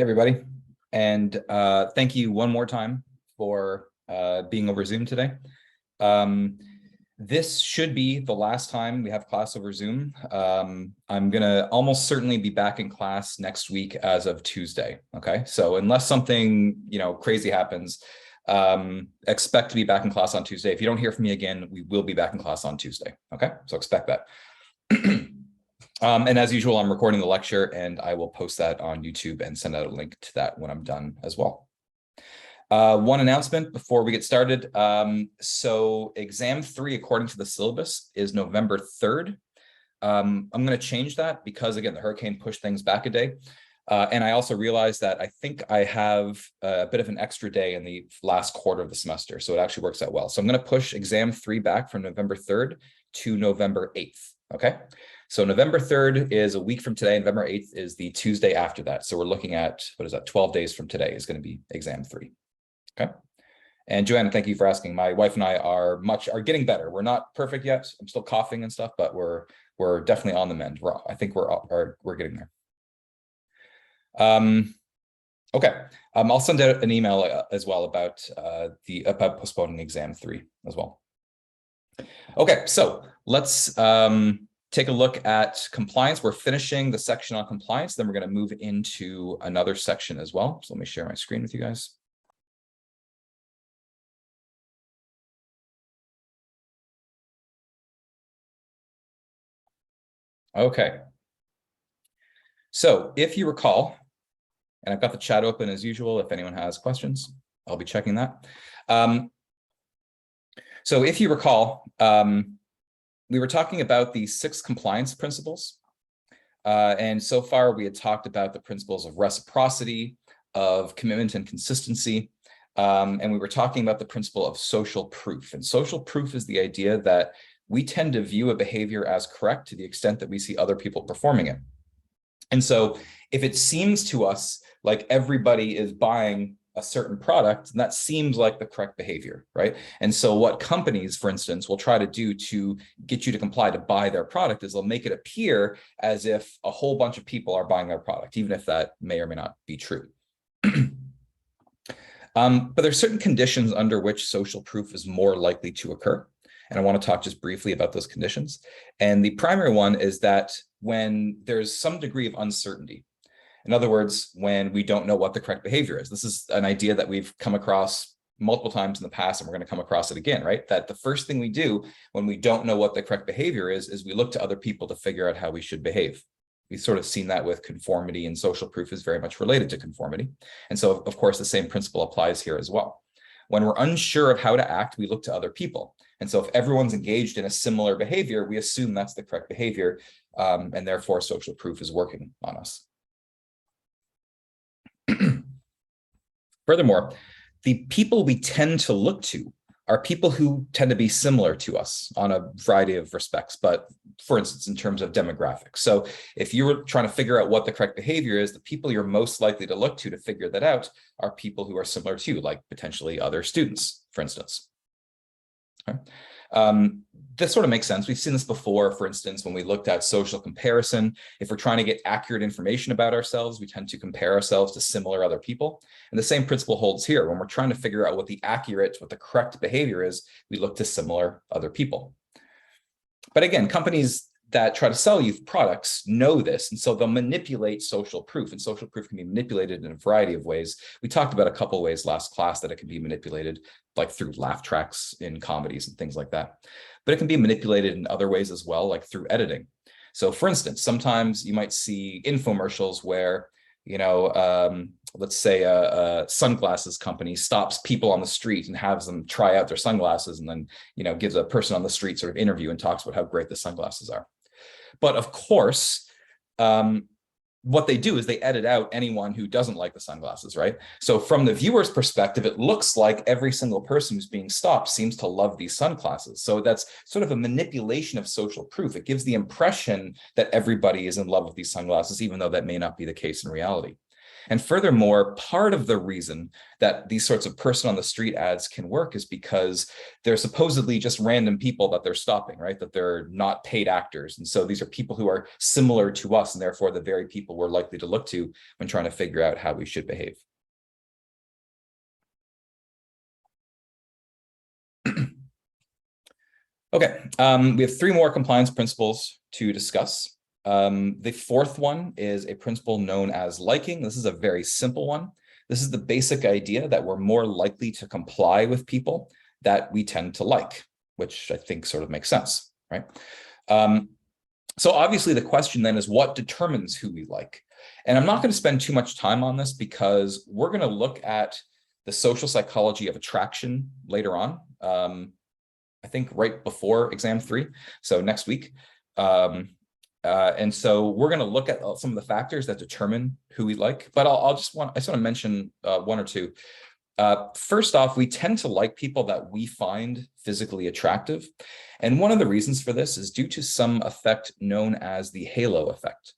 Hey, everybody. And thank you one more time for being over Zoom today. This should be the last time we have class over Zoom. I'm going to almost certainly be back in class next week as of Tuesday. Okay, so unless something crazy happens, expect to be back in class on Tuesday. If you don't hear from me again, we will be back in class on Tuesday. Okay, so expect that. And as usual, I'm recording the lecture and I will post that on YouTube and send out a link to that when I'm done as well. One announcement before we get started. So exam 3, according to the syllabus, is November 3rd. I'm going to change that because, again, the hurricane pushed things back a day. And I also realized that I think I have a bit of an extra day in the last quarter of the semester. So it actually works out well. So I'm going to push exam 3 back from November 3rd to November 8th. Okay. So November 3rd is a week from today. November 8th is the Tuesday after that. So we're looking at, 12 days from today is going to be exam 3. Okay. And Joanna, thank you for asking. My wife and I are getting better. We're not perfect yet. I'm still coughing and stuff, but we're definitely on the mend. I think we're getting there. Okay. I'll send out an email as well about postponing exam 3 as well. Okay, so let's take a look at compliance. We're finishing the section on compliance, then we're going to move into another section as well. So let me share my screen with you guys. Okay. So if you recall, and I've got the chat open as usual, if anyone has questions, I'll be checking that. So if you recall, we were talking about the 6 compliance principles. And so far we had talked about the principles of reciprocity, of commitment and consistency. And we were talking about the principle of social proof. And social proof is the idea that we tend to view a behavior as correct to the extent that we see other people performing it. And so if it seems to us like everybody is buying a certain product, and that seems like the correct behavior, right? And so what companies, for instance, will try to do to get you to comply to buy their product is they'll make it appear as if a whole bunch of people are buying their product, even if that may or may not be true. But there's certain conditions under which social proof is more likely to occur. And I want to talk just briefly about those conditions. And the primary one is that when there's some degree of uncertainty. In other words, when we don't know what the correct behavior is. This is an idea that we've come across multiple times in the past, and we're going to come across it again, right? That the first thing we do when we don't know what the correct behavior is we look to other people to figure out how we should behave. We've sort of seen that with conformity, and social proof is very much related to conformity. And so, of course, the same principle applies here as well. When we're unsure of how to act, we look to other people. And so if everyone's engaged in a similar behavior, we assume that's the correct behavior, and therefore social proof is working on us. Furthermore, the people we tend to look to are people who tend to be similar to us on a variety of respects, but for instance, in terms of demographics. So if you were trying to figure out what the correct behavior is, the people you're most likely to look to figure that out are people who are similar to you, like potentially other students, for instance. Okay. This sort of makes sense. We've seen this before, for instance, when we looked at social comparison. If we're trying to get accurate information about ourselves, we tend to compare ourselves to similar other people. And the same principle holds here. When we're trying to figure out what the correct behavior is, we look to similar other people. But again, companies that try to sell you products know this, and so they'll manipulate social proof, and social proof can be manipulated in a variety of ways. We talked about a couple of ways last class that it can be manipulated, like through laugh tracks in comedies and things like that. But it can be manipulated in other ways as well, like through editing. So for instance, sometimes you might see infomercials where, let's say a sunglasses company stops people on the street and has them try out their sunglasses, and then, gives a person on the street sort of interview and talks about how great the sunglasses are. But of course, what they do is they edit out anyone who doesn't like the sunglasses, right? So from the viewer's perspective, it looks like every single person who's being stopped seems to love these sunglasses. So that's sort of a manipulation of social proof. It gives the impression that everybody is in love with these sunglasses, even though that may not be the case in reality. And furthermore, part of the reason that these sorts of person on the street ads can work is because they're supposedly just random people that they're stopping, right? That they're not paid actors. And so these are people who are similar to us, and therefore the very people we're likely to look to when trying to figure out how we should behave. Okay, we have 3 more compliance principles to discuss. The 4th one is a principle known as liking. This is a very simple one. This is the basic idea that we're more likely to comply with people that we tend to like, which I think sort of makes sense, right? So obviously the question then is, what determines who we like? And I'm not going to spend too much time on this because we're going to look at the social psychology of attraction later on. I think right before exam 3, so next week. And so we're going to look at some of the factors that determine who we like, but I just want to mention 1 or 2. First off, we tend to like people that we find physically attractive. And one of the reasons for this is due to some effect known as the halo effect.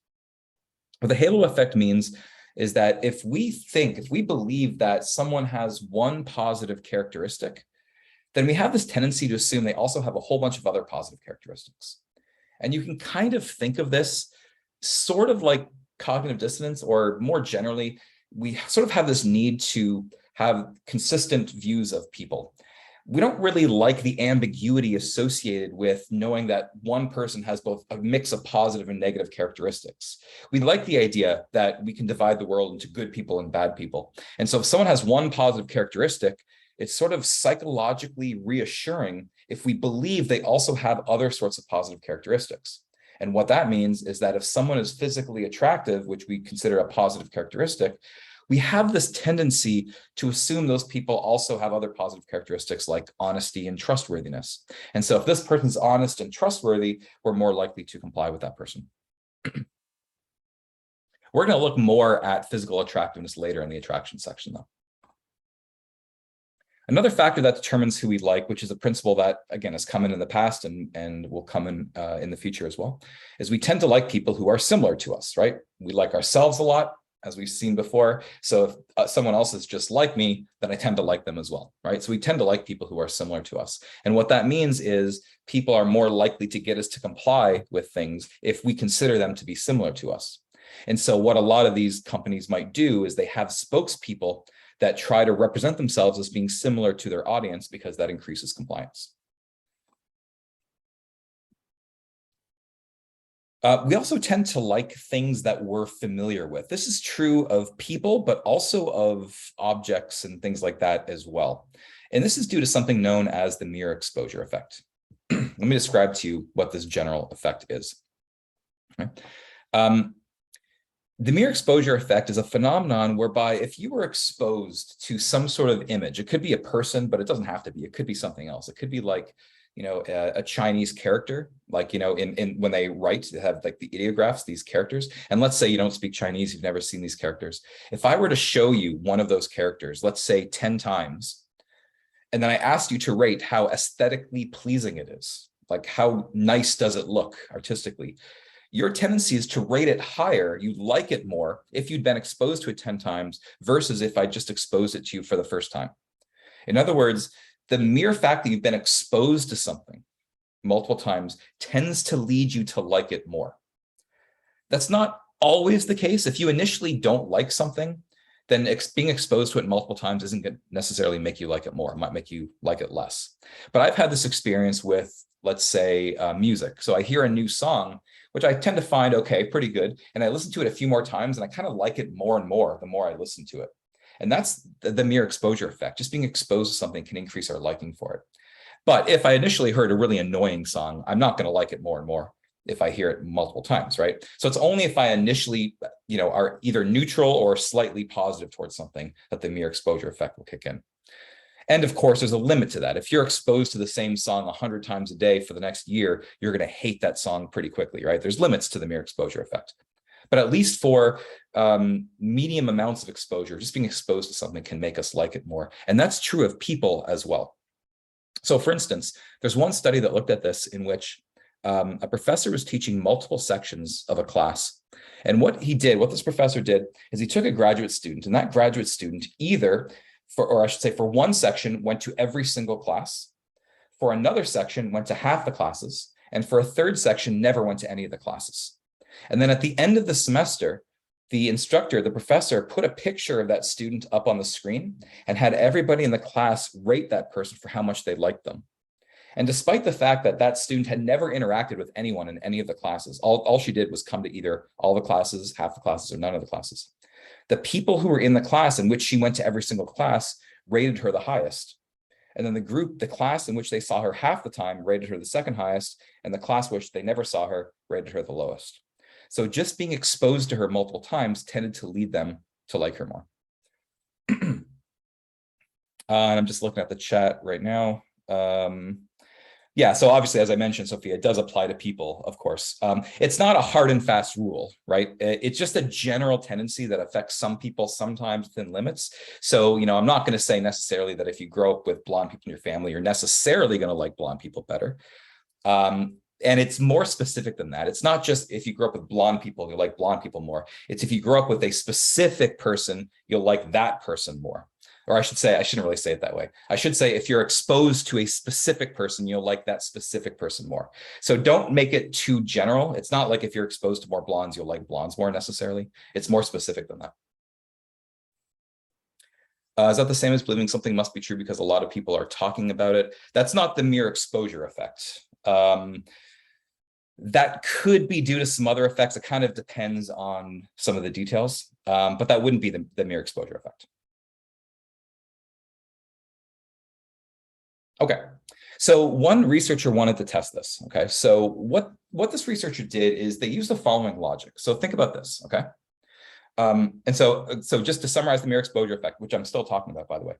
What the halo effect means is that if we believe that someone has one positive characteristic, then we have this tendency to assume they also have a whole bunch of other positive characteristics. And you can kind of think of this sort of like cognitive dissonance, or more generally, we sort of have this need to have consistent views of people. We don't really like the ambiguity associated with knowing that one person has both a mix of positive and negative characteristics. We like the idea that we can divide the world into good people and bad people. And so if someone has one positive characteristic, it's sort of psychologically reassuring if we believe they also have other sorts of positive characteristics. And what that means is that if someone is physically attractive, which we consider a positive characteristic, we have this tendency to assume those people also have other positive characteristics like honesty and trustworthiness. And so if this person's honest and trustworthy, we're more likely to comply with that person. We're going to look more at physical attractiveness later in the attraction section, though. Another factor that determines who we like, which is a principle that, again, has come in the past and will come in the future as well, is we tend to like people who are similar to us, right? We like ourselves a lot, as we've seen before. So if someone else is just like me, then I tend to like them as well, right? So we tend to like people who are similar to us. And what that means is people are more likely to get us to comply with things if we consider them to be similar to us. And so what a lot of these companies might do is they have spokespeople that try to represent themselves as being similar to their audience because that increases compliance. We also tend to like things that we're familiar with. This is true of people, but also of objects and things like that as well. And this is due to something known as the mere exposure effect. Let me describe to you what this general effect is. Okay. The mere exposure effect is a phenomenon whereby if you were exposed to some sort of image, it could be a person, but it doesn't have to be. It could be something else. It could be like, a Chinese character, like, in when they write, they have like the ideographs, these characters. And let's say you don't speak Chinese, you've never seen these characters. If I were to show you one of those characters, let's say 10 times, and then I asked you to rate how aesthetically pleasing it is, like how nice does it look artistically, your tendency is to rate it higher. You like it more if you'd been exposed to it 10 times versus if I just exposed it to you for the first time. In other words, the mere fact that you've been exposed to something multiple times tends to lead you to like it more. That's not always the case. If you initially don't like something, then being exposed to it multiple times isn't going to necessarily make you like it more. It might make you like it less. But I've had this experience with, let's say, music. So I hear a new song, which I tend to find, okay, pretty good. And I listen to it a few more times and I kind of like it more and more the more I listen to it. And that's the mere exposure effect. Just being exposed to something can increase our liking for it. But if I initially heard a really annoying song, I'm not going to like it more and more if I hear it multiple times, right? So it's only if I initially, are either neutral or slightly positive towards something that the mere exposure effect will kick in. And of course, there's a limit to that. If you're exposed to the same song 100 times a day for the next year, you're going to hate that song pretty quickly, right? There's limits to the mere exposure effect. But at least for medium amounts of exposure, just being exposed to something can make us like it more. And that's true of people as well. So for instance, there's one study that looked at this in which a professor was teaching multiple sections of a class. And what this professor did, is he took a graduate student, and that graduate student either, for one section, went to every single class, for another section, went to half the classes, and for a third section, never went to any of the classes. And then at the end of the semester, the instructor, the professor, put a picture of that student up on the screen and had everybody in the class rate that person for how much they liked them. And despite the fact that that student had never interacted with anyone in any of the classes, all she did was come to either all the classes, half the classes, or none of the classes. The people who were in the class in which she went to every single class rated her the highest. And then the class in which they saw her half the time rated her the second highest, and the class which they never saw her rated her the lowest. So just being exposed to her multiple times tended to lead them to like her more. And I'm just looking at the chat right now. Yeah, so obviously, as I mentioned, Sophia, it does apply to people, of course. It's not a hard and fast rule, right? It's just a general tendency that affects some people sometimes within limits. So, I'm not going to say necessarily that if you grow up with blonde people in your family, you're necessarily going to like blonde people better. And it's more specific than that. It's not just if you grow up with blonde people, you'll like blonde people more. It's if you grow up with a specific person, you'll like that person more. Or I should say, I shouldn't really say it that way. I should say, if you're exposed to a specific person, you'll like that specific person more. So don't make it too general. It's not like if you're exposed to more blondes, you'll like blondes more necessarily. It's more specific than that. Is that the same as believing something must be true because a lot of people are talking about it? That's not the mere exposure effect. That could be due to some other effects. It kind of depends on some of the details, but that wouldn't be the mere exposure effect. Okay, so one researcher wanted to test this. Okay, so what this researcher did is they used the following logic. So think about this. Okay, and so just to summarize the mere exposure effect, which I'm still talking about, by the way,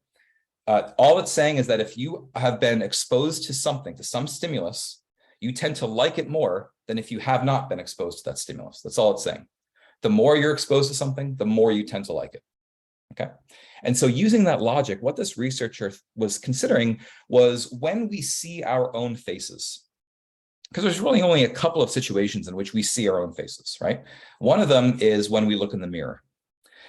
all it's saying is that if you have been exposed to something, to some stimulus, you tend to like it more than if you have not been exposed to that stimulus. That's all it's saying. The more you're exposed to something, the more you tend to like it. Okay. And so using that logic, what this researcher was considering was when we see our own faces, because there's really only a couple of situations in which we see our own faces, right? One of them is when we look in the mirror.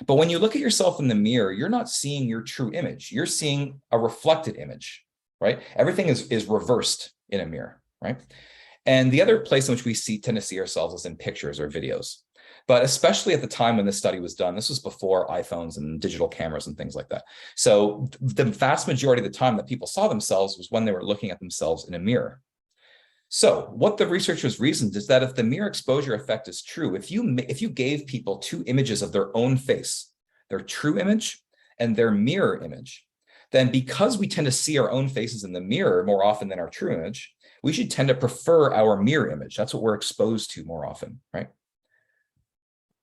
But when you look at yourself in the mirror, you're not seeing your true image. You're seeing a reflected image, right? Everything is reversed in a mirror, right? And the other place in which we tend to see ourselves is in pictures or videos. But especially at the time when this study was done, this was before iPhones and digital cameras and things like that. So the vast majority of the time that people saw themselves was when they were looking at themselves in a mirror. So what the researchers reasoned is that if the mere exposure effect is true, if you gave people two images of their own face, their true image and their mirror image, then because we tend to see our own faces in the mirror more often than our true image, we should tend to prefer our mirror image. That's what we're exposed to more often, right?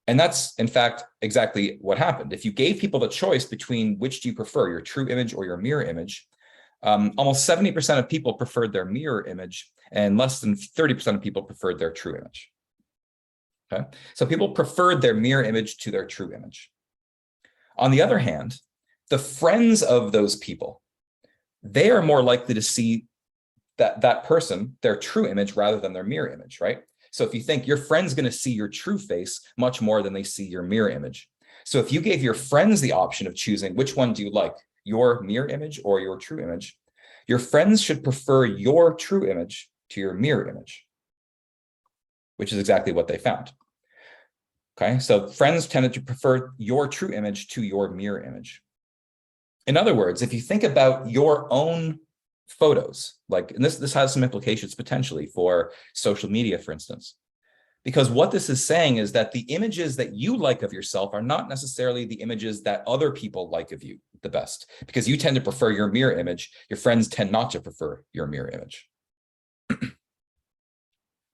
And that's, in fact, exactly what happened. If you gave people the choice between which do you prefer, your true image or your mirror image, almost 70% of people preferred their mirror image, and less than 30% of people preferred their true image. Okay, so people preferred their mirror image to their true image. On the other hand, the friends of those people, they are more likely to see that person, their true image, rather than their mirror image, right? So if you think your friend's going to see your true face much more than they see your mirror image. So if you gave your friends the option of choosing which one do you like, your mirror image or your true image, your friends should prefer your true image to your mirror image, which is exactly what they found. Okay, so friends tended to prefer your true image to your mirror image. In other words, if you think about your own photos, like, and this has some implications potentially for social media, for instance, because what this is saying is that the images that you like of yourself are not necessarily the images that other people like of you the best, because you tend to prefer your mirror image. Your friends tend not to prefer your mirror image.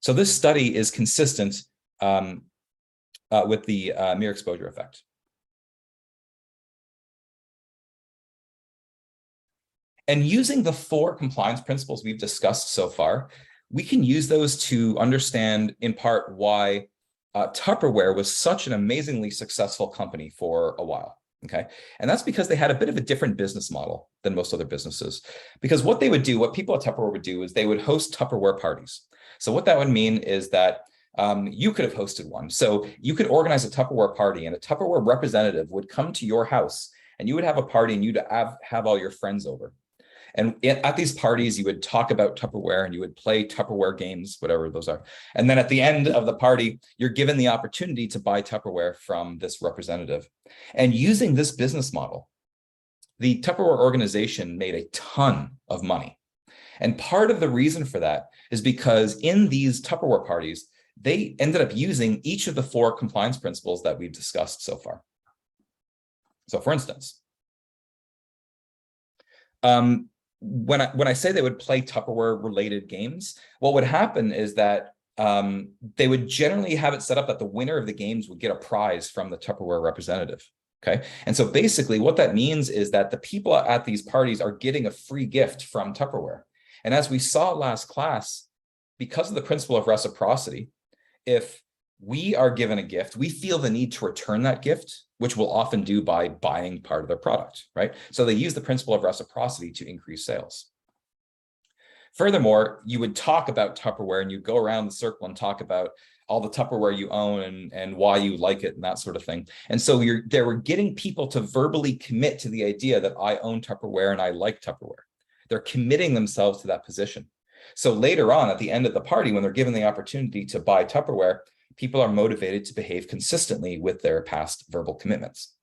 So this study is consistent with the mere exposure effect. And using the 4 compliance principles we've discussed so far, we can use those to understand in part why Tupperware was such an amazingly successful company for a while. Okay. And that's because they had a bit of a different business model than most other businesses. Because what they would do, what people at Tupperware would do is they would host Tupperware parties. So what that would mean is that you could have hosted one. So you could organize a Tupperware party and a Tupperware representative would come to your house and you would have a party and you'd have all your friends over. And at these parties, you would talk about Tupperware and you would play Tupperware games, whatever those are. And then at the end of the party, you're given the opportunity to buy Tupperware from this representative. And using this business model, the Tupperware organization made a ton of money. And part of the reason for that is because in these Tupperware parties, they ended up using each of the 4 compliance principles that we've discussed so far. So for instance, when I say they would play Tupperware related games, what would happen is that they would generally have it set up that the winner of the games would get a prize from the Tupperware representative. Okay. And so basically what that means is that the people at these parties are getting a free gift from Tupperware. And as we saw last class, because of the principle of reciprocity, if we are given a gift, we feel the need to return that gift, which we'll often do by buying part of their product, right? So they use the principle of reciprocity to increase sales. Furthermore, you would talk about Tupperware and you go around the circle and talk about all the Tupperware you own and why you like it and that sort of thing. And so they were getting people to verbally commit to the idea that I own Tupperware and I like Tupperware. They're committing themselves to that position. So later on at the end of the party, when they're given the opportunity to buy Tupperware, people are motivated to behave consistently with their past verbal commitments.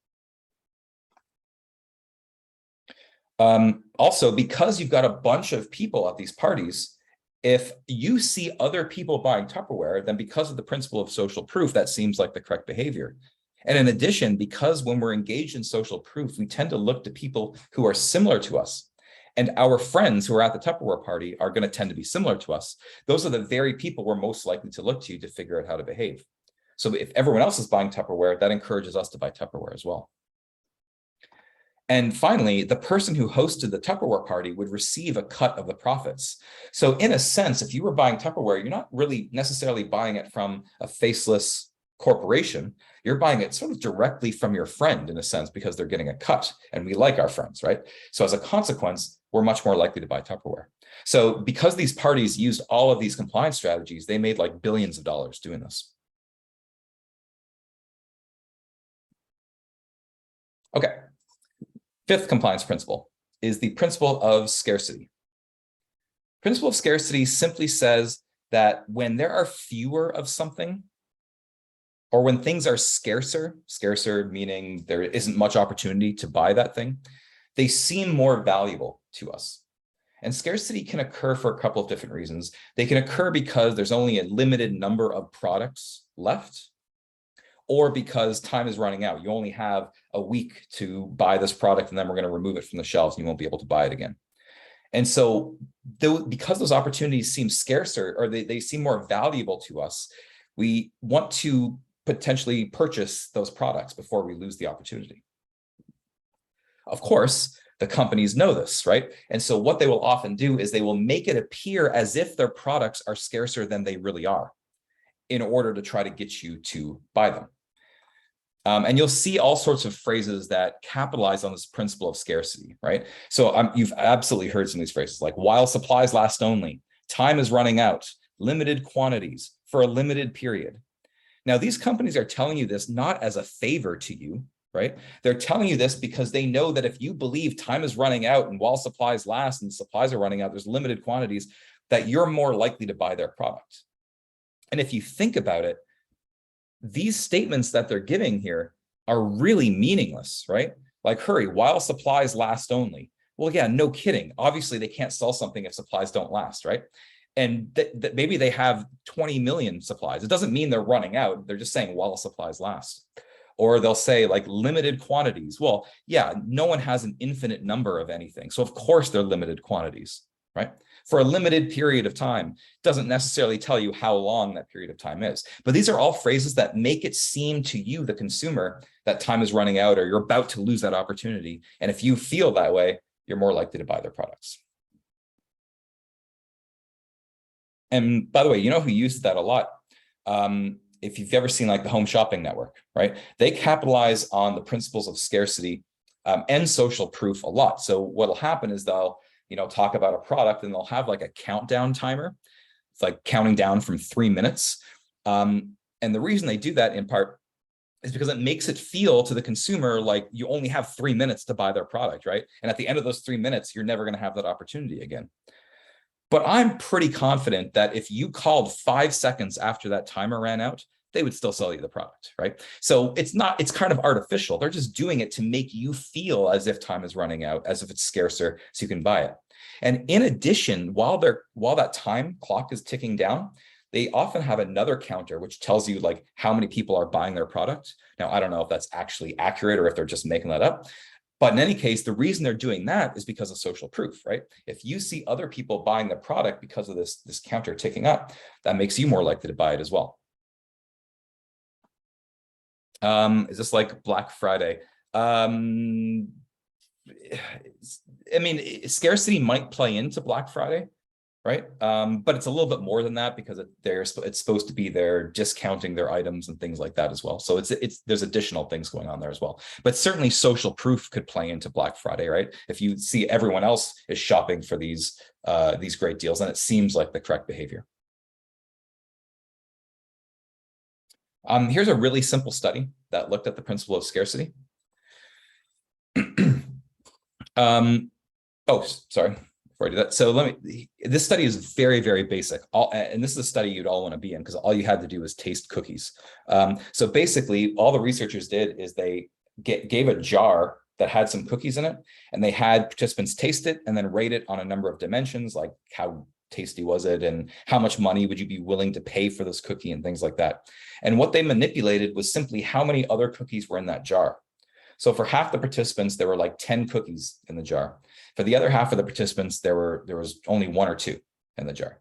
Also, because you've got a bunch of people at these parties, if you see other people buying Tupperware, then because of the principle of social proof, that seems like the correct behavior. And in addition, because when we're engaged in social proof, we tend to look to people who are similar to us. And our friends who are at the Tupperware party are going to tend to be similar to us. Those are the very people we're most likely to look to figure out how to behave. So if everyone else is buying Tupperware, that encourages us to buy Tupperware as well. And finally, the person who hosted the Tupperware party would receive a cut of the profits. So in a sense, if you were buying Tupperware, you're not really necessarily buying it from a faceless corporation. You're buying it sort of directly from your friend in a sense, because they're getting a cut and we like our friends, right? So as a consequence, we're much more likely to buy Tupperware. So because these parties used all of these compliance strategies, they made like billions of dollars doing this. Okay. 5th compliance principle is the principle of scarcity. Principle of scarcity simply says that when there are fewer of something, or when things are scarcer meaning there isn't much opportunity to buy that thing, they seem more valuable to us. And scarcity can occur for a couple of different reasons. They can occur because there's only a limited number of products left, or because time is running out. You only have a week to buy this product and then we're going to remove it from the shelves and you won't be able to buy it again. And so because those opportunities seem scarcer, or they seem more valuable to us, we want to potentially purchase those products before we lose the opportunity. Of course, the companies know this, right? And so what they will often do is they will make it appear as if their products are scarcer than they really are in order to try to get you to buy them. And you'll see all sorts of phrases that capitalize on this principle of scarcity, right? So you've absolutely heard some of these phrases like while supplies last only, time is running out, limited quantities for a limited period. Now, these companies are telling you this not as a favor to you, right? They're telling you this because they know that if you believe time is running out and while supplies last and supplies are running out, there's limited quantities, that you're more likely to buy their product. And if you think about it, these statements that they're giving here are really meaningless, right? Like, hurry, while supplies last only. Well, yeah, no kidding. Obviously, they can't sell something if supplies don't last, right? And maybe they have 20 million supplies. It doesn't mean they're running out. They're just saying while supplies last. Or they'll say like limited quantities. Well, yeah, no one has an infinite number of anything. So of course they're limited quantities, right? For a limited period of time doesn't necessarily tell you how long that period of time is. But these are all phrases that make it seem to you, the consumer, that time is running out or you're about to lose that opportunity. And if you feel that way, you're more likely to buy their products. And by the way, you know who uses that a lot if you've ever seen like the Home Shopping Network, right? They capitalize on the principles of scarcity and social proof a lot. So what'll happen is they'll, talk about a product and they'll have like a countdown timer. It's like counting down from 3 minutes. And the reason they do that in part is because it makes it feel to the consumer like you only have 3 minutes to buy their product, right? And at the end of those 3 minutes, you're never going to have that opportunity again. But I'm pretty confident that if you called 5 seconds after that timer ran out, they would still sell you the product, right? So it's kind of artificial. They're just doing it to make you feel as if time is running out, as if it's scarcer, so you can buy it. And in addition, while that time clock is ticking down, they often have another counter which tells you like how many people are buying their product. Now, I don't know if that's actually accurate or if they're just making that up. But in any case, the reason they're doing that is because of social proof, right? If you see other people buying the product because of this counter ticking up, that makes you more likely to buy it as well. Is this like Black Friday? I mean, scarcity might play into Black Friday, right? But it's a little bit more than that because it's supposed to be they're discounting their items and things like that as well. So there's additional things going on there as well. But certainly social proof could play into Black Friday, right? If you see everyone else is shopping for these great deals, then it seems like the correct behavior. Here's a really simple study that looked at the principle of scarcity. Oh, sorry. Before I do that, so this study is very, very basic. And this is a study you'd all want to be in because all you had to do was taste cookies. So basically, all the researchers did is they gave a jar that had some cookies in it, and they had participants taste it and then rate it on a number of dimensions, like how tasty was it and how much money would you be willing to pay for this cookie and things like that. And what they manipulated was simply how many other cookies were in that jar. So for half the participants, there were like 10 cookies in the jar. For the other half of the participants, there was only 1 or 2 in the jar.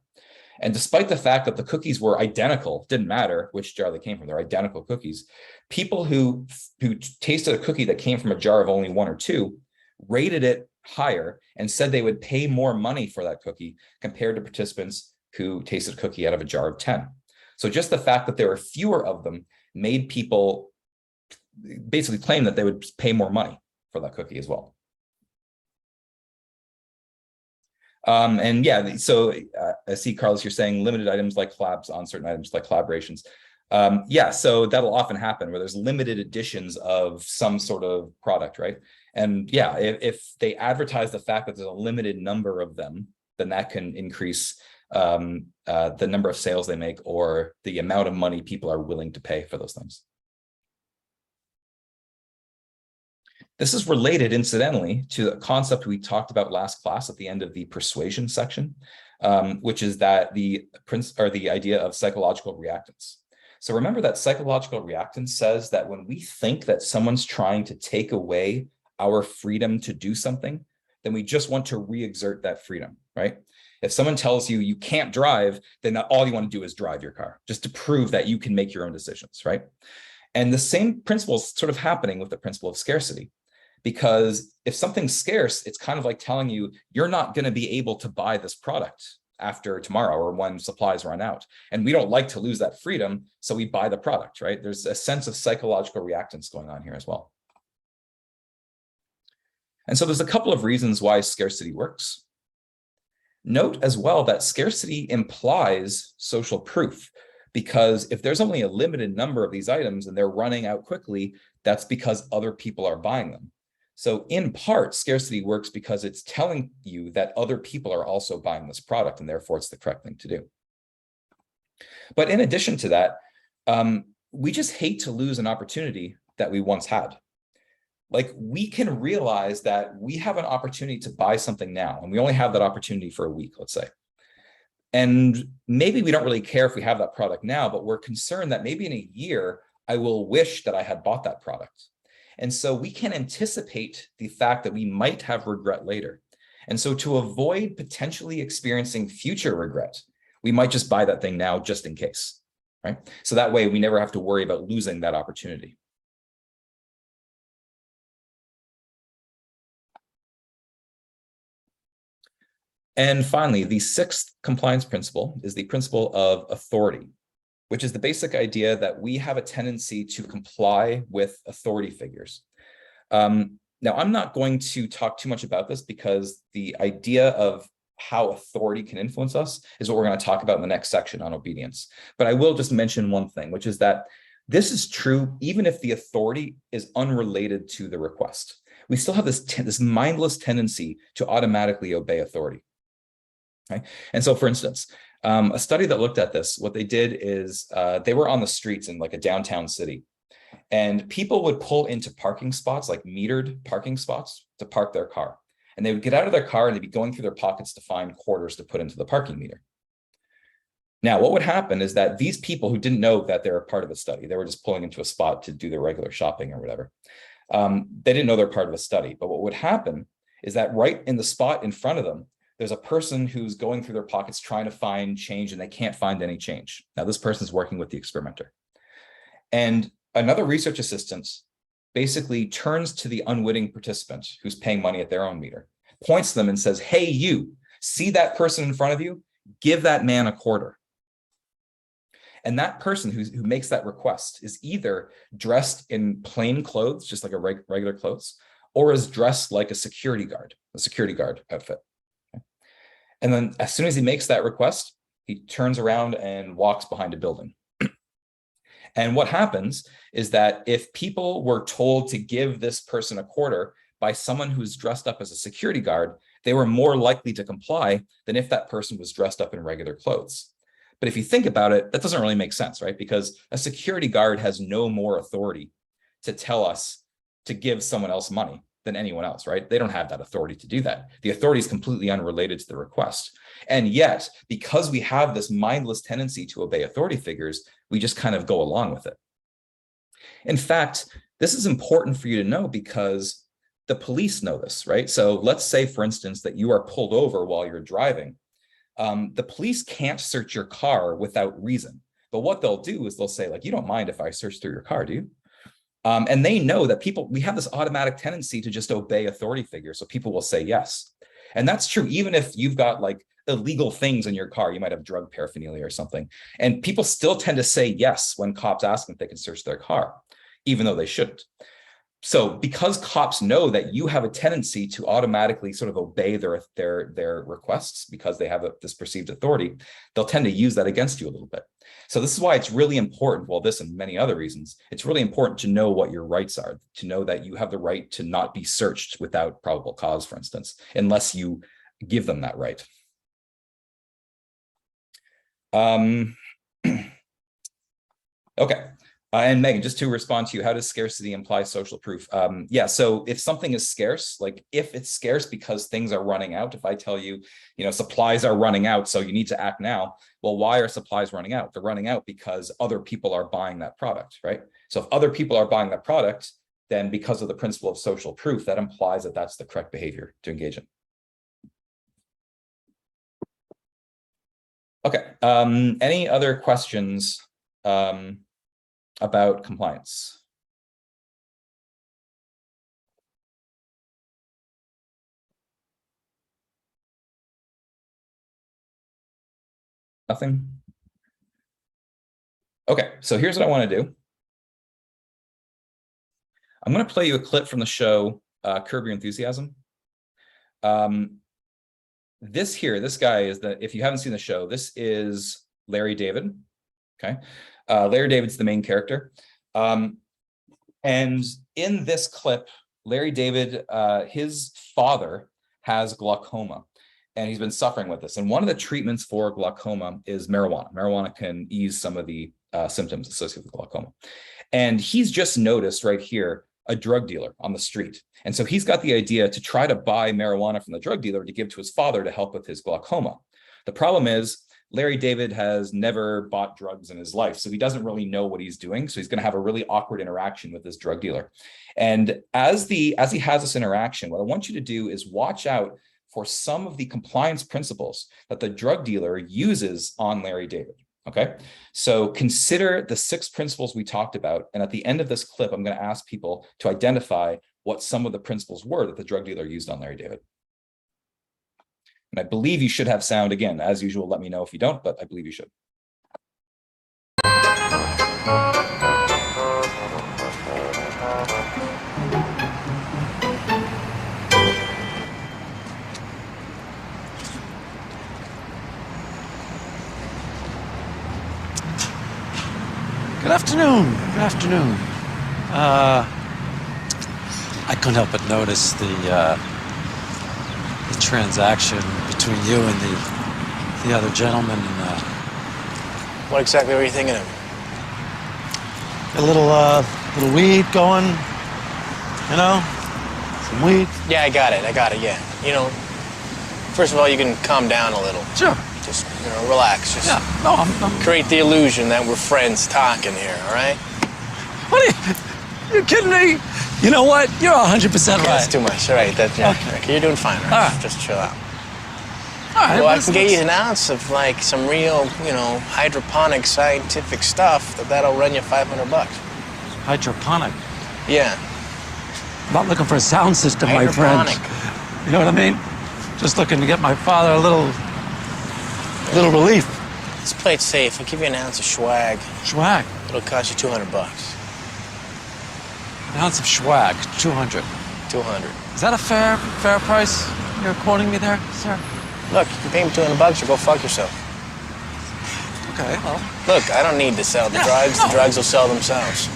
And despite the fact that the cookies were identical, didn't matter which jar they came from, they're identical cookies, people who tasted a cookie that came from a jar of only 1 or 2 rated it higher and said they would pay more money for that cookie compared to participants who tasted a cookie out of a jar of 10. So just the fact that there were fewer of them made people basically claim that they would pay more money for that cookie as well. And yeah, so I see, Carlos, you're saying limited items like collabs on certain items like collaborations. Yeah, so that'll often happen where there's limited editions of some sort of product, right? And yeah, if they advertise the fact that there's a limited number of them, then that can increase the number of sales they make or the amount of money people are willing to pay for those things. This is related, incidentally, to a concept we talked about last class at the end of the persuasion section, which is that the idea of psychological reactance. So remember that psychological reactance says that when we think that someone's trying to take away our freedom to do something, then we just want to re-exert that freedom, right? If someone tells you you can't drive, then all you want to do is drive your car, just to prove that you can make your own decisions, right? And the same principle is sort of happening with the principle of scarcity. Because if something's scarce, it's kind of like telling you, you're not going to be able to buy this product after tomorrow or when supplies run out. And we don't like to lose that freedom, so we buy the product, right? There's a sense of psychological reactance going on here as well. And so there's a couple of reasons why scarcity works. Note as well that scarcity implies social proof, because if there's only a limited number of these items and they're running out quickly, that's because other people are buying them. So in part, scarcity works because it's telling you that other people are also buying this product, and therefore it's the correct thing to do. But in addition to that, we just hate to lose an opportunity that we once had. Like, we can realize that we have an opportunity to buy something now, and we only have that opportunity for a week, let's say. And maybe we don't really care if we have that product now, but we're concerned that maybe in a year, I will wish that I had bought that product. And so we can anticipate the fact that we might have regret later. And so to avoid potentially experiencing future regret, we might just buy that thing now just in case, right? So that way we never have to worry about losing that opportunity. And finally, the 6th compliance principle is the principle of authority. which is the basic idea that we have a tendency to comply with authority figures. Now, I'm not going to talk too much about this because the idea of how authority can influence us is what we're going to talk about in the next section on obedience. But I will just mention one thing, which is that this is true even if the authority is unrelated to the request. We still have this mindless tendency to automatically obey authority. Okay? And so, for instance, a study that looked at this, what they did is they were on the streets in like a downtown city. And people would pull into parking spots, like metered parking spots, to park their car. And they would get out of their car and they'd be going through their pockets to find quarters to put into the parking meter. Now, what would happen is that these people who didn't know that they were part of the study, they were just pulling into a spot to do their regular shopping or whatever. They didn't know they're part of a study. But what would happen is that right in the spot in front of them, there's a person who's going through their pockets trying to find change and they can't find any change. Now, this person's working with the experimenter. And another research assistant basically turns to the unwitting participant who's paying money at their own meter, points to them and says, hey, you, see that person in front of you? Give that man a quarter. And that person who makes that request is either dressed in plain clothes, just like a regular clothes, or is dressed like a security guard outfit. Okay. And then as soon as he makes that request, he turns around and walks behind a building. And what happens is that if people were told to give this person a quarter by someone who's dressed up as a security guard, they were more likely to comply than if that person was dressed up in regular clothes. But if you think about it, that doesn't really make sense, right? Because a security guard has no more authority to tell us to give someone else money than anyone else, right? They don't have that authority to do that. The authority is completely unrelated to the request. And yet, because we have this mindless tendency to obey authority figures, we just kind of go along with it. In fact, this is important for you to know because the police know this, right? So let's say, for instance, that you are pulled over while you're driving. The police can't search your car without reason. But what they'll do is they'll say, like, you don't mind if I search through your car, do you? And they know that we have this automatic tendency to just obey authority figures. So people will say yes. And that's true, even if you've got like illegal things in your car, you might have drug paraphernalia or something. And people still tend to say yes when cops ask them if they can search their car, even though they shouldn't. So because cops know that you have a tendency to automatically sort of obey their requests because they have this perceived authority, they'll tend to use that against you a little bit. So this is why it's really important, well, this and many other reasons, it's really important to know what your rights are, to know that you have the right to not be searched without probable cause, for instance, unless you give them that right. Okay. And Megan, just to respond to you, how does scarcity imply social proof? Yeah, so if something is scarce, like if it's scarce because things are running out, if I tell you, supplies are running out, so you need to act now. Well, why are supplies running out? They're running out because other people are buying that product, right? So if other people are buying that product, then because of the principle of social proof, that implies that that's the correct behavior to engage in. Okay, any other questions about compliance? Nothing? Okay, so here's what I want to do. I'm going to play you a clip from the show Curb Your Enthusiasm. This guy is if you haven't seen the show, this is Larry David. Okay. Larry David's the main character. And in this clip, Larry David, his father has glaucoma, and he's been suffering with this. And one of the treatments for glaucoma is marijuana. Marijuana can ease some of the symptoms associated with glaucoma. And he's just noticed right here a drug dealer on the street. And so he's got the idea to try to buy marijuana from the drug dealer to give to his father to help with his glaucoma. The problem is Larry David has never bought drugs in his life, so he doesn't really know what he's doing. So he's going to have a really awkward interaction with this drug dealer. And as he has this interaction, what I want you to do is watch out for some of the compliance principles that the drug dealer uses on Larry David. Okay, so consider the 6 principles we talked about. And at the end of this clip, I'm going to ask people to identify what some of the principles were that the drug dealer used on Larry David. And I believe you should have sound. Again, as usual, let me know if you don't, but I believe you should. Good afternoon. Good afternoon. I couldn't help but notice the transaction between you and the other gentleman. What exactly were you thinking of? A little weed going. You know, some weed. Yeah, I got it, yeah. You know, first of all, you can calm down a little. Sure. Just, relax. Just No, I'm create the illusion that we're friends talking here, all right? What are you kidding me? You know what? You're 100% right. That's too much. All right, Okay. you're doing fine, all right? All right. Just chill out. All right. Well, I can get you an ounce of, some real, hydroponic scientific stuff that'll run you $500. Hydroponic. Yeah. I'm not looking for a sound system, my friend. Hydroponic. You know what I mean? Just looking to get my father a little relief. Let's play it safe. I'll give you an ounce of swag. Swag. It'll cost you $200. An ounce of swag. 200. 200. Is that a fair price you're quoting me there, sir? Look, you can pay me $200 or go fuck yourself. Okay, well. Look, I don't need to sell the drugs. no. The drugs will sell themselves.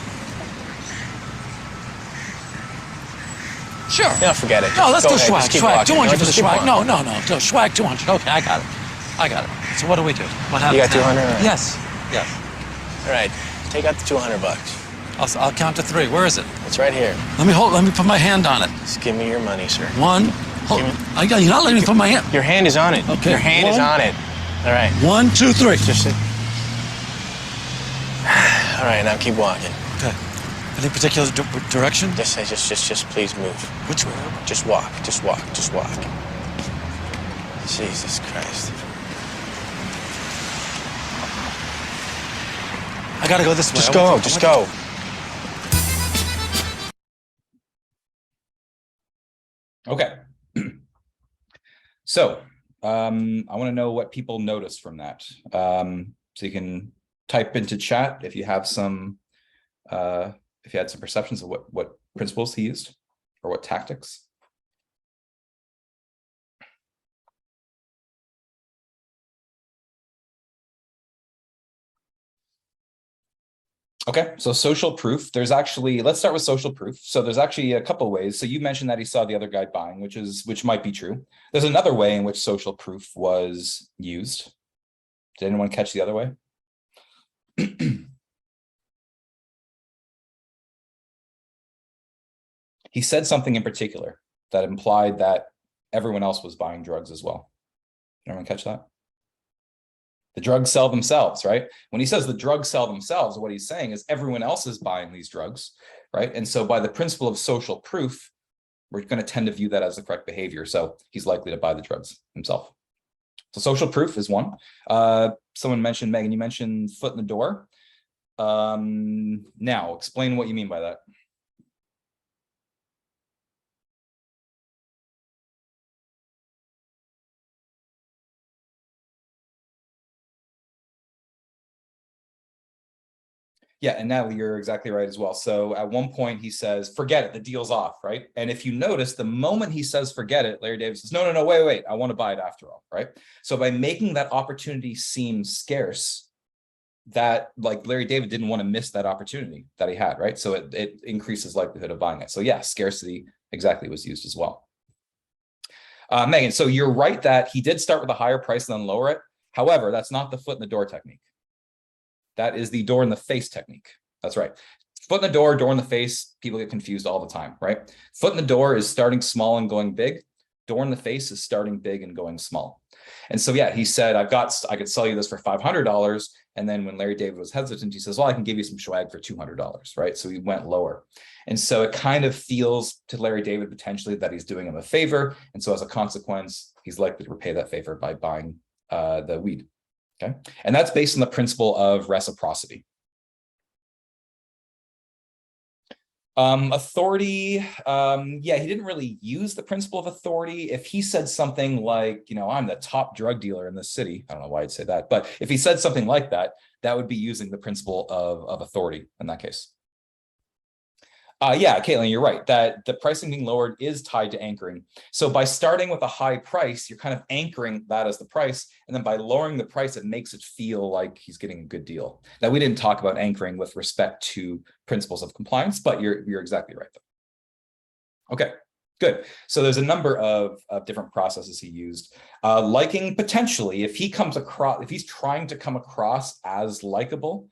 Sure. No, forget it. No, let's Go do ahead. swag. Just keep Swag. walking. 200 No, for the just keep swag. walking. No. Swag 200. Okay, I got it. So what do we do? What happens? You got 200? now? Yes. All right, take out the $200. I'll count to 3. Where is it? It's right here. Let me put my hand on it. Just give me your money, sir. 1. Hold, you're not letting me put my hand. Your hand is on it. Okay, Your hand is 1. on it. All right. 1, 2, 3. Just sit. All right, now keep walking. Okay. Any particular direction? Just please move. Which way? Just walk. Jesus Christ. I gotta go this way. Just go. Okay. So I want to know what people noticed from that. So you can type into chat if you have some, if you had some perceptions of what principles he used or what tactics. Okay, so social proof. There's actually, let's start with social proof. So there's actually a couple ways. So you mentioned that he saw the other guy buying, which might be true. There's another way in which social proof was used. Did anyone catch the other way? He said something in particular that implied that everyone else was buying drugs as well. Did everyone catch that? The drugs sell themselves, right? When he says the drugs sell themselves, what he's saying is everyone else is buying these drugs, right? And so by the principle of social proof, we're going to tend to view that as the correct behavior. So he's likely to buy the drugs himself. So social proof is one. Someone mentioned, Megan, you mentioned foot in the door. Now, explain what you mean by that. Yeah, and Natalie, you're exactly right as well. So at one point he says, forget it, the deal's off, right? And if you notice, the moment he says, forget it, Larry David says, no, wait, I want to buy it after all, right? So by making that opportunity seem scarce, that like Larry David didn't want to miss that opportunity that he had, right? So it increases likelihood of buying it. So yeah, scarcity exactly was used as well. Megan, so you're right that he did start with a higher price and then lower it. However, that's not the foot in the door technique. That is the door in the face technique. That's right. Foot in the door in the face, people get confused all the time, right? Foot in the door is starting small and going big. Door in the face is starting big and going small. And so, yeah, he said, I could sell you this for $500. And then when Larry David was hesitant, he says, well, I can give you some swag for $200, right? So he went lower. And so it kind of feels to Larry David potentially that he's doing him a favor. And so as a consequence, he's likely to repay that favor by buying the weed. Okay, and that's based on the principle of reciprocity. Authority, yeah, he didn't really use the principle of authority. If he said something like, I'm the top drug dealer in the city, I don't know why I'd say that, but if he said something like that, that would be using the principle of authority in that case. Yeah, Caitlin, you're right that the pricing being lowered is tied to anchoring. So by starting with a high price, you're kind of anchoring that as the price. And then by lowering the price, it makes it feel like he's getting a good deal. Now, we didn't talk about anchoring with respect to principles of compliance, but you're exactly right, though. Okay, good. So there's a number of different processes he used. Liking, potentially, if he's trying to come across as likable,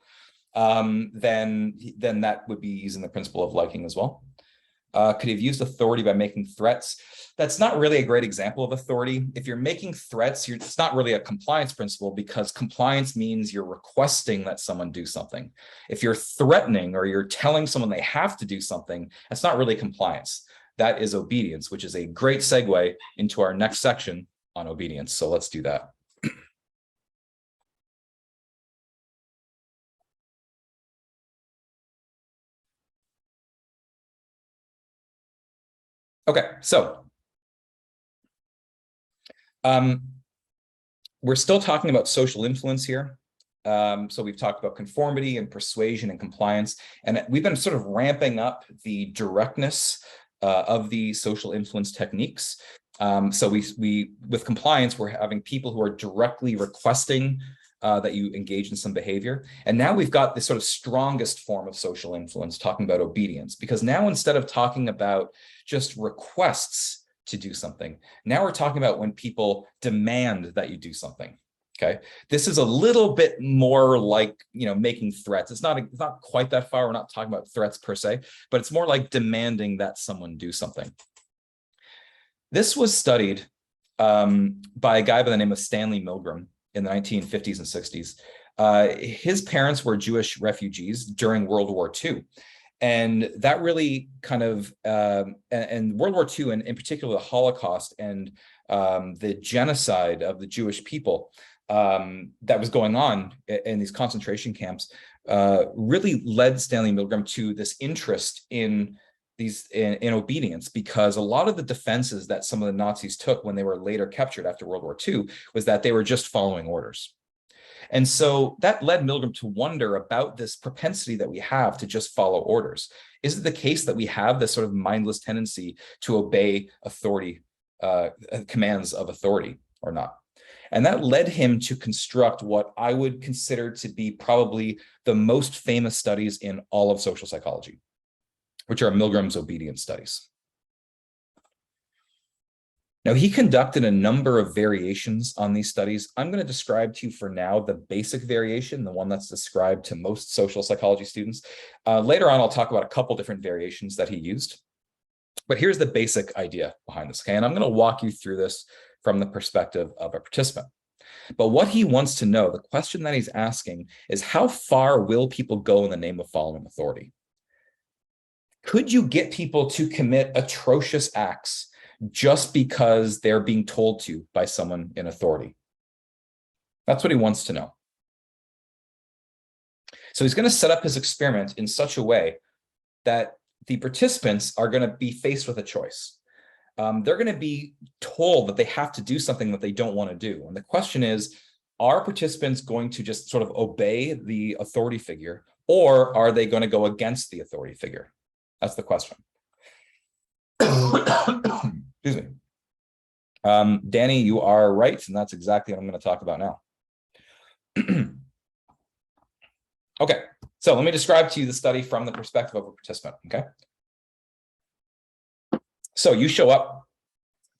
then that would be using the principle of liking as well. Could he have used authority by making threats? That's not really a great example of authority. If you're making threats, it's not really a compliance principle, because compliance means you're requesting that someone do something. If you're threatening or you're telling someone they have to do something, that's not really compliance. That is obedience, which is a great segue into our next section on obedience. So let's do that. Okay, so we're still talking about social influence here. So we've talked about conformity and persuasion and compliance, and we've been sort of ramping up the directness of the social influence techniques. So we with compliance, we're having people who are directly requesting that you engage in some behavior. And now we've got this sort of strongest form of social influence, talking about obedience, because now instead of talking about just requests to do something, now we're talking about when people demand that you do something. Okay, this is a little bit more like, making threats. It's not quite that far. We're not talking about threats per se, but it's more like demanding that someone do something. This was studied by a guy by the name of Stanley Milgram in the 1950s and 60s. His parents were Jewish refugees during World War II. And that really kind of, and World War II, and in particular the Holocaust and the genocide of the Jewish people that was going on in these concentration camps, really led Stanley Milgram to this interest in obedience, because a lot of the defenses that some of the Nazis took when they were later captured after World War II was that they were just following orders. And so that led Milgram to wonder about this propensity that we have to just follow orders. Is it the case that we have this sort of mindless tendency to obey authority, commands of authority, or not? And that led him to construct what I would consider to be probably the most famous studies in all of social psychology, which are Milgram's obedience studies. Now, he conducted a number of variations on these studies. I'm going to describe to you for now the basic variation, the one that's described to most social psychology students. Later on, I'll talk about a couple different variations that he used. But here's the basic idea behind this, okay? And I'm going to walk you through this from the perspective of a participant. But what he wants to know, the question that he's asking, is how far will people go in the name of following authority? Could you get people to commit atrocious acts just because they're being told to by someone in authority? That's what he wants to know. So he's going to set up his experiment in such a way that the participants are going to be faced with a choice. They're going to be told that they have to do something that they don't want to do. And the question is, are participants going to just sort of obey the authority figure, or are they going to go against the authority figure? That's the question. Excuse me. Danny, you are right, and that's exactly what I'm going to talk about now. Okay, so let me describe to you the study from the perspective of a participant, okay? So you show up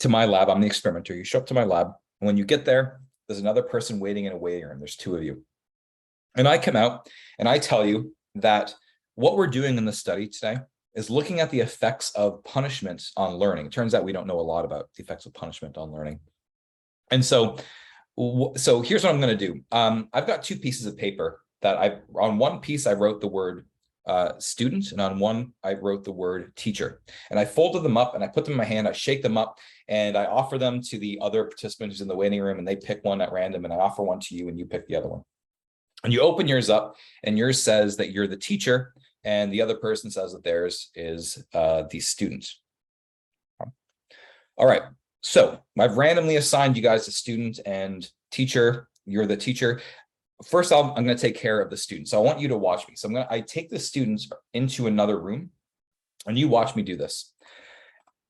to my lab. I'm the experimenter. You show up to my lab, and when you get there, there's another person waiting in a waiting room. There's two of you. And I come out, and I tell you that what we're doing in the study today is looking at the effects of punishment on learning. It turns out we don't know a lot about the effects of punishment on learning. And so here's what I'm going to do. I've got two pieces of paper that on one piece, I wrote the word student, and on one, I wrote the word teacher. And I folded them up and I put them in my hand, I shake them up, and I offer them to the other participant who's in the waiting room, and they pick one at random, and I offer one to you and you pick the other one. And you open yours up, and yours says that you're the teacher, and the other person says that theirs is the student. All right, so I've randomly assigned you guys a student and teacher. You're the teacher. First, I'm going to take care of the student. So I want you to watch me. So I take the students into another room, and you watch me do this.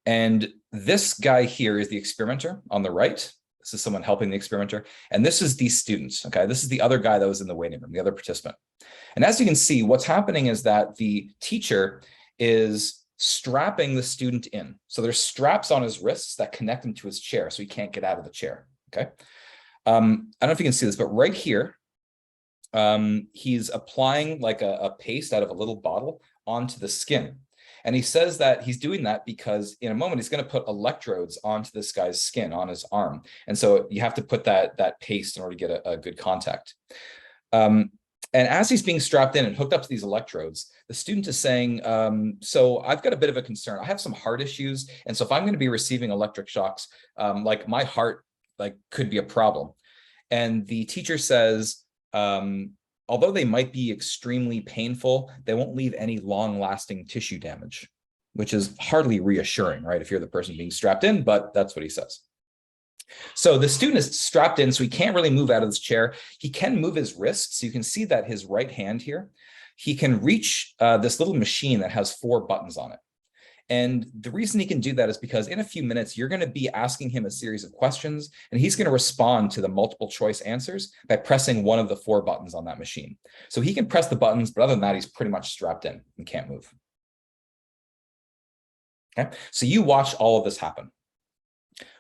And this guy here is the experimenter on the right. This is someone helping the experimenter. And this is the students, okay? This is the other guy that was in the waiting room, the other participant. And as you can see, what's happening is that the teacher is strapping the student in. So there's straps on his wrists that connect him to his chair so he can't get out of the chair, okay? I don't know if you can see this, but right here, he's applying like a paste out of a little bottle onto the skin. And he says that he's doing that because in a moment, he's going to put electrodes onto this guy's skin on his arm. And so you have to put that paste in order to get a good contact. And as he's being strapped in and hooked up to these electrodes, the student is saying, so I've got a bit of a concern. I have some heart issues. And so if I'm going to be receiving electric shocks, like my heart could be a problem. And the teacher says, although they might be extremely painful, they won't leave any long-lasting tissue damage, which is hardly reassuring, right? If you're the person being strapped in, but that's what he says. So the student is strapped in, so he can't really move out of this chair. He can move his wrists. So you can see that his right hand here, he can reach this little machine that has 4 buttons on it. And the reason he can do that is because in a few minutes, you're going to be asking him a series of questions, and he's going to respond to the multiple choice answers by pressing one of the 4 buttons on that machine. So he can press the buttons, but other than that, he's pretty much strapped in and can't move. Okay, so you watch all of this happen.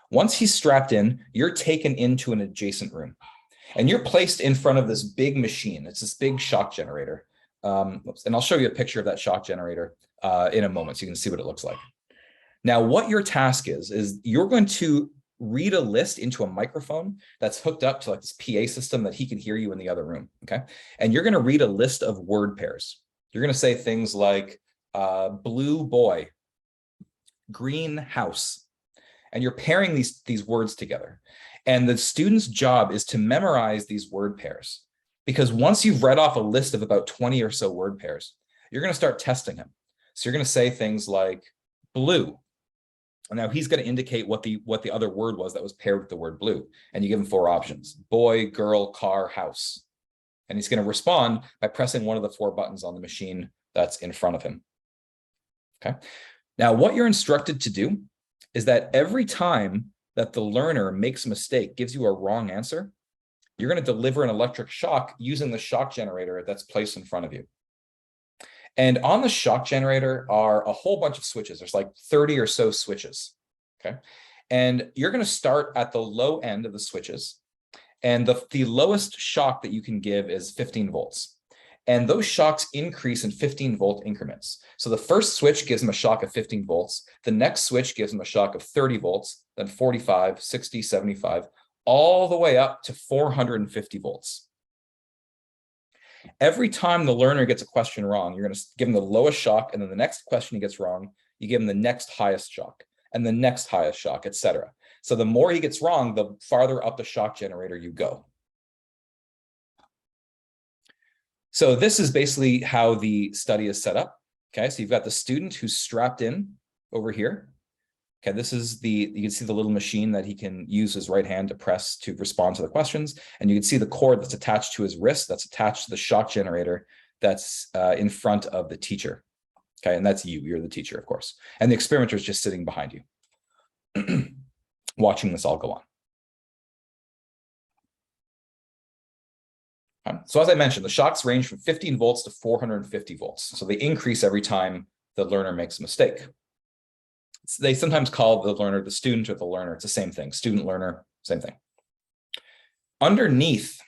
Once he's strapped in, you're taken into an adjacent room, and you're placed in front of this big machine. It's this big shock generator. And I'll show you a picture of that shock generator in a moment so you can see what it looks like. Now, what your task is you're going to read a list into a microphone that's hooked up to like this PA system that he can hear you in the other room, okay? And you're going to read a list of word pairs. You're going to say things like blue boy, green house, and you're pairing these words together. And the student's job is to memorize these word pairs, because once you've read off a list of about 20 or so word pairs, you're going to start testing him. So you're going to say things like blue. And now he's going to indicate what the other word was that was paired with the word blue. And you give him 4 options: boy, girl, car, house. And he's going to respond by pressing one of the 4 buttons on the machine that's in front of him. Okay. Now, what you're instructed to do is that every time that the learner makes a mistake, gives you a wrong answer, you're going to deliver an electric shock using the shock generator that's placed in front of you. And on the shock generator are a whole bunch of switches. There's like 30 or so switches, okay? And you're going to start at the low end of the switches. And the lowest shock that you can give is 15 volts. And those shocks increase in 15-volt increments. So the first switch gives them a shock of 15 volts. The next switch gives them a shock of 30 volts, then 45, 60, 75, all the way up to 450 volts. Every time the learner gets a question wrong, you're going to give them the lowest shock, and then the next question he gets wrong, you give him the next highest shock, and the next highest shock, etc. So the more he gets wrong, the farther up the shock generator you go. So this is basically how the study is set up. Okay, so you've got the student who's strapped in over here. Okay, this is you can see the little machine that he can use his right hand to press to respond to the questions. And you can see the cord that's attached to his wrist, that's attached to the shock generator that's in front of the teacher. Okay, and that's you're the teacher, of course. And the experimenter is just sitting behind you, watching this all go on. So as I mentioned, the shocks range from 15 volts to 450 volts. So they increase every time the learner makes a mistake. They sometimes call the learner the student or the learner. It's the same thing. Student, learner, same thing. Underneath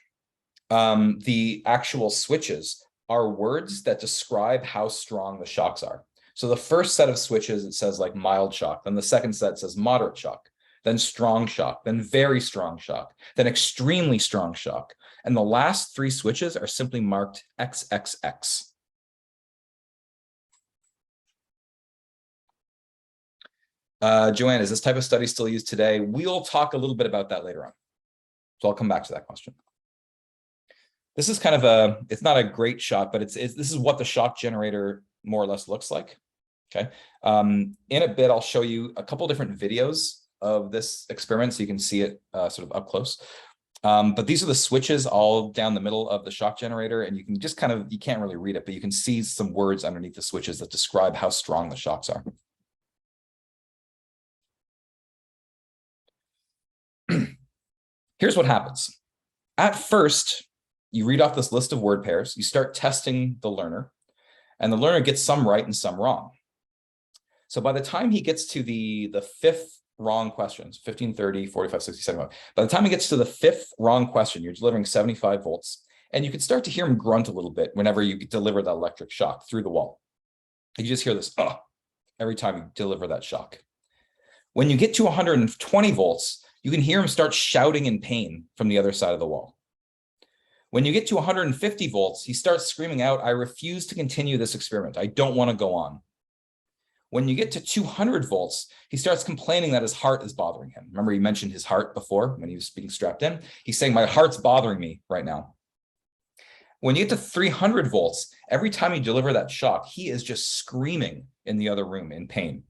the actual switches are words that describe how strong the shocks are. So the first set of switches, it says like mild shock. Then the second set says moderate shock, then strong shock, then very strong shock, then extremely strong shock. And the last 3 switches are simply marked XXX. Joanne, is this type of study still used today? We'll talk a little bit about that later on. So I'll come back to that question. This is kind of it's not a great shot, but this is what the shock generator more or less looks like. Okay. In a bit, I'll show you a couple different videos of this experiment so you can see it sort of up close. But these are the switches all down the middle of the shock generator, and you can just kind of, you can't really read it, but you can see some words underneath the switches that describe how strong the shocks are. Here's what happens. At first, you read off this list of word pairs, you start testing the learner, and the learner gets some right and some wrong. So by the time he gets to the fifth wrong questions, 15, 30, 45, 60, 75, by the time he gets to the fifth wrong question, you're delivering 75 volts, and you can start to hear him grunt a little bit whenever you deliver that electric shock through the wall. You just hear this every time you deliver that shock. When you get to 120 volts, you can hear him start shouting in pain from the other side of the wall. When you get to 150 volts, he starts screaming out, "I refuse to continue this experiment. I don't want to go on." When you get to 200 volts, he starts complaining that his heart is bothering him. Remember, he mentioned his heart before when he was being strapped in. He's saying, "My heart's bothering me right now." When you get to 300 volts, every time you deliver that shock, he is just screaming in the other room in pain.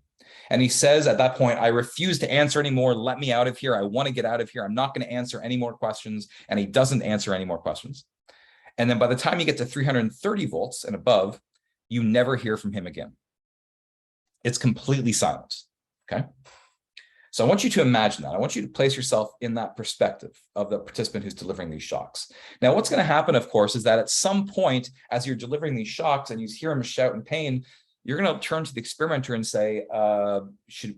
And he says at that point, "I refuse to answer anymore. Let me out of here. I want to get out of here. I'm not going to answer any more questions." And he doesn't answer any more questions. And then by the time you get to 330 volts and above, you never hear from him again. It's completely silent. Okay. So I want you to imagine that. I want you to place yourself in that perspective of the participant who's delivering these shocks. Now, what's going to happen, of course, is that at some point, as you're delivering these shocks and you hear him shout in pain, you're going to turn to the experimenter and say,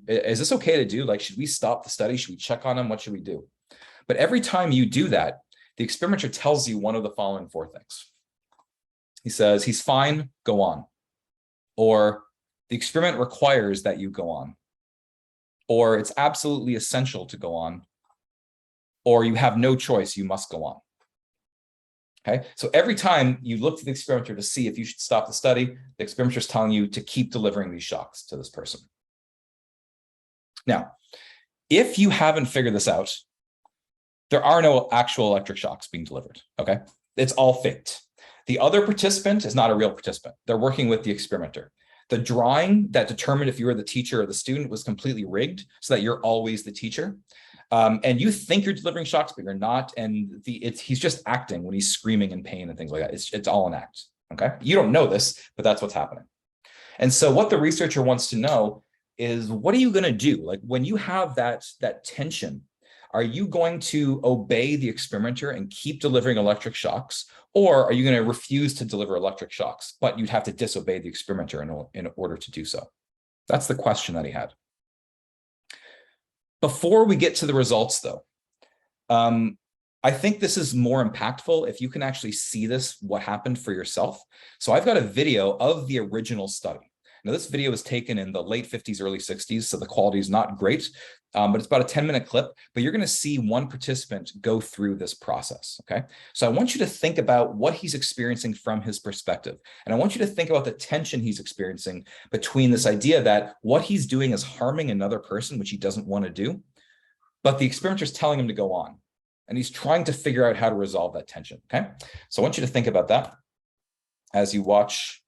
is this okay to do? Like, should we stop the study? Should we check on him? What should we do? But every time you do that, the experimenter tells you one of the following four things. He says, "He's fine, go on." Or, "The experiment requires that you go on." Or, "It's absolutely essential to go on." Or, "You have no choice, you must go on." Okay, so every time you look to the experimenter to see if you should stop the study, the experimenter is telling you to keep delivering these shocks to this person. Now, if you haven't figured this out, there are no actual electric shocks being delivered. Okay, it's all faked. The other participant is not a real participant. They're working with the experimenter. The drawing that determined if you were the teacher or the student was completely rigged so that you're always the teacher. And you think you're delivering shocks, but you're not. And he's just acting when he's screaming in pain and things like that. It's all an act. Okay, you don't know this, but that's what's happening. And so what the researcher wants to know is, what are you going to do? Like, when you have that tension, are you going to obey the experimenter and keep delivering electric shocks? Or are you going to refuse to deliver electric shocks, but you'd have to disobey the experimenter in order to do so? That's the question that he had. Before we get to the results, though, I think this is more impactful if you can actually see this, what happened for yourself. So I've got a video of the original study. Now, this video was taken in the late 50s, early 60s, so the quality is not great, but it's about a 10-minute clip, but you're going to see one participant go through this process, okay? So I want you to think about what he's experiencing from his perspective, and I want you to think about the tension he's experiencing between this idea that what he's doing is harming another person, which he doesn't want to do, but the experimenter is telling him to go on, and he's trying to figure out how to resolve that tension, okay? So I want you to think about that as you watch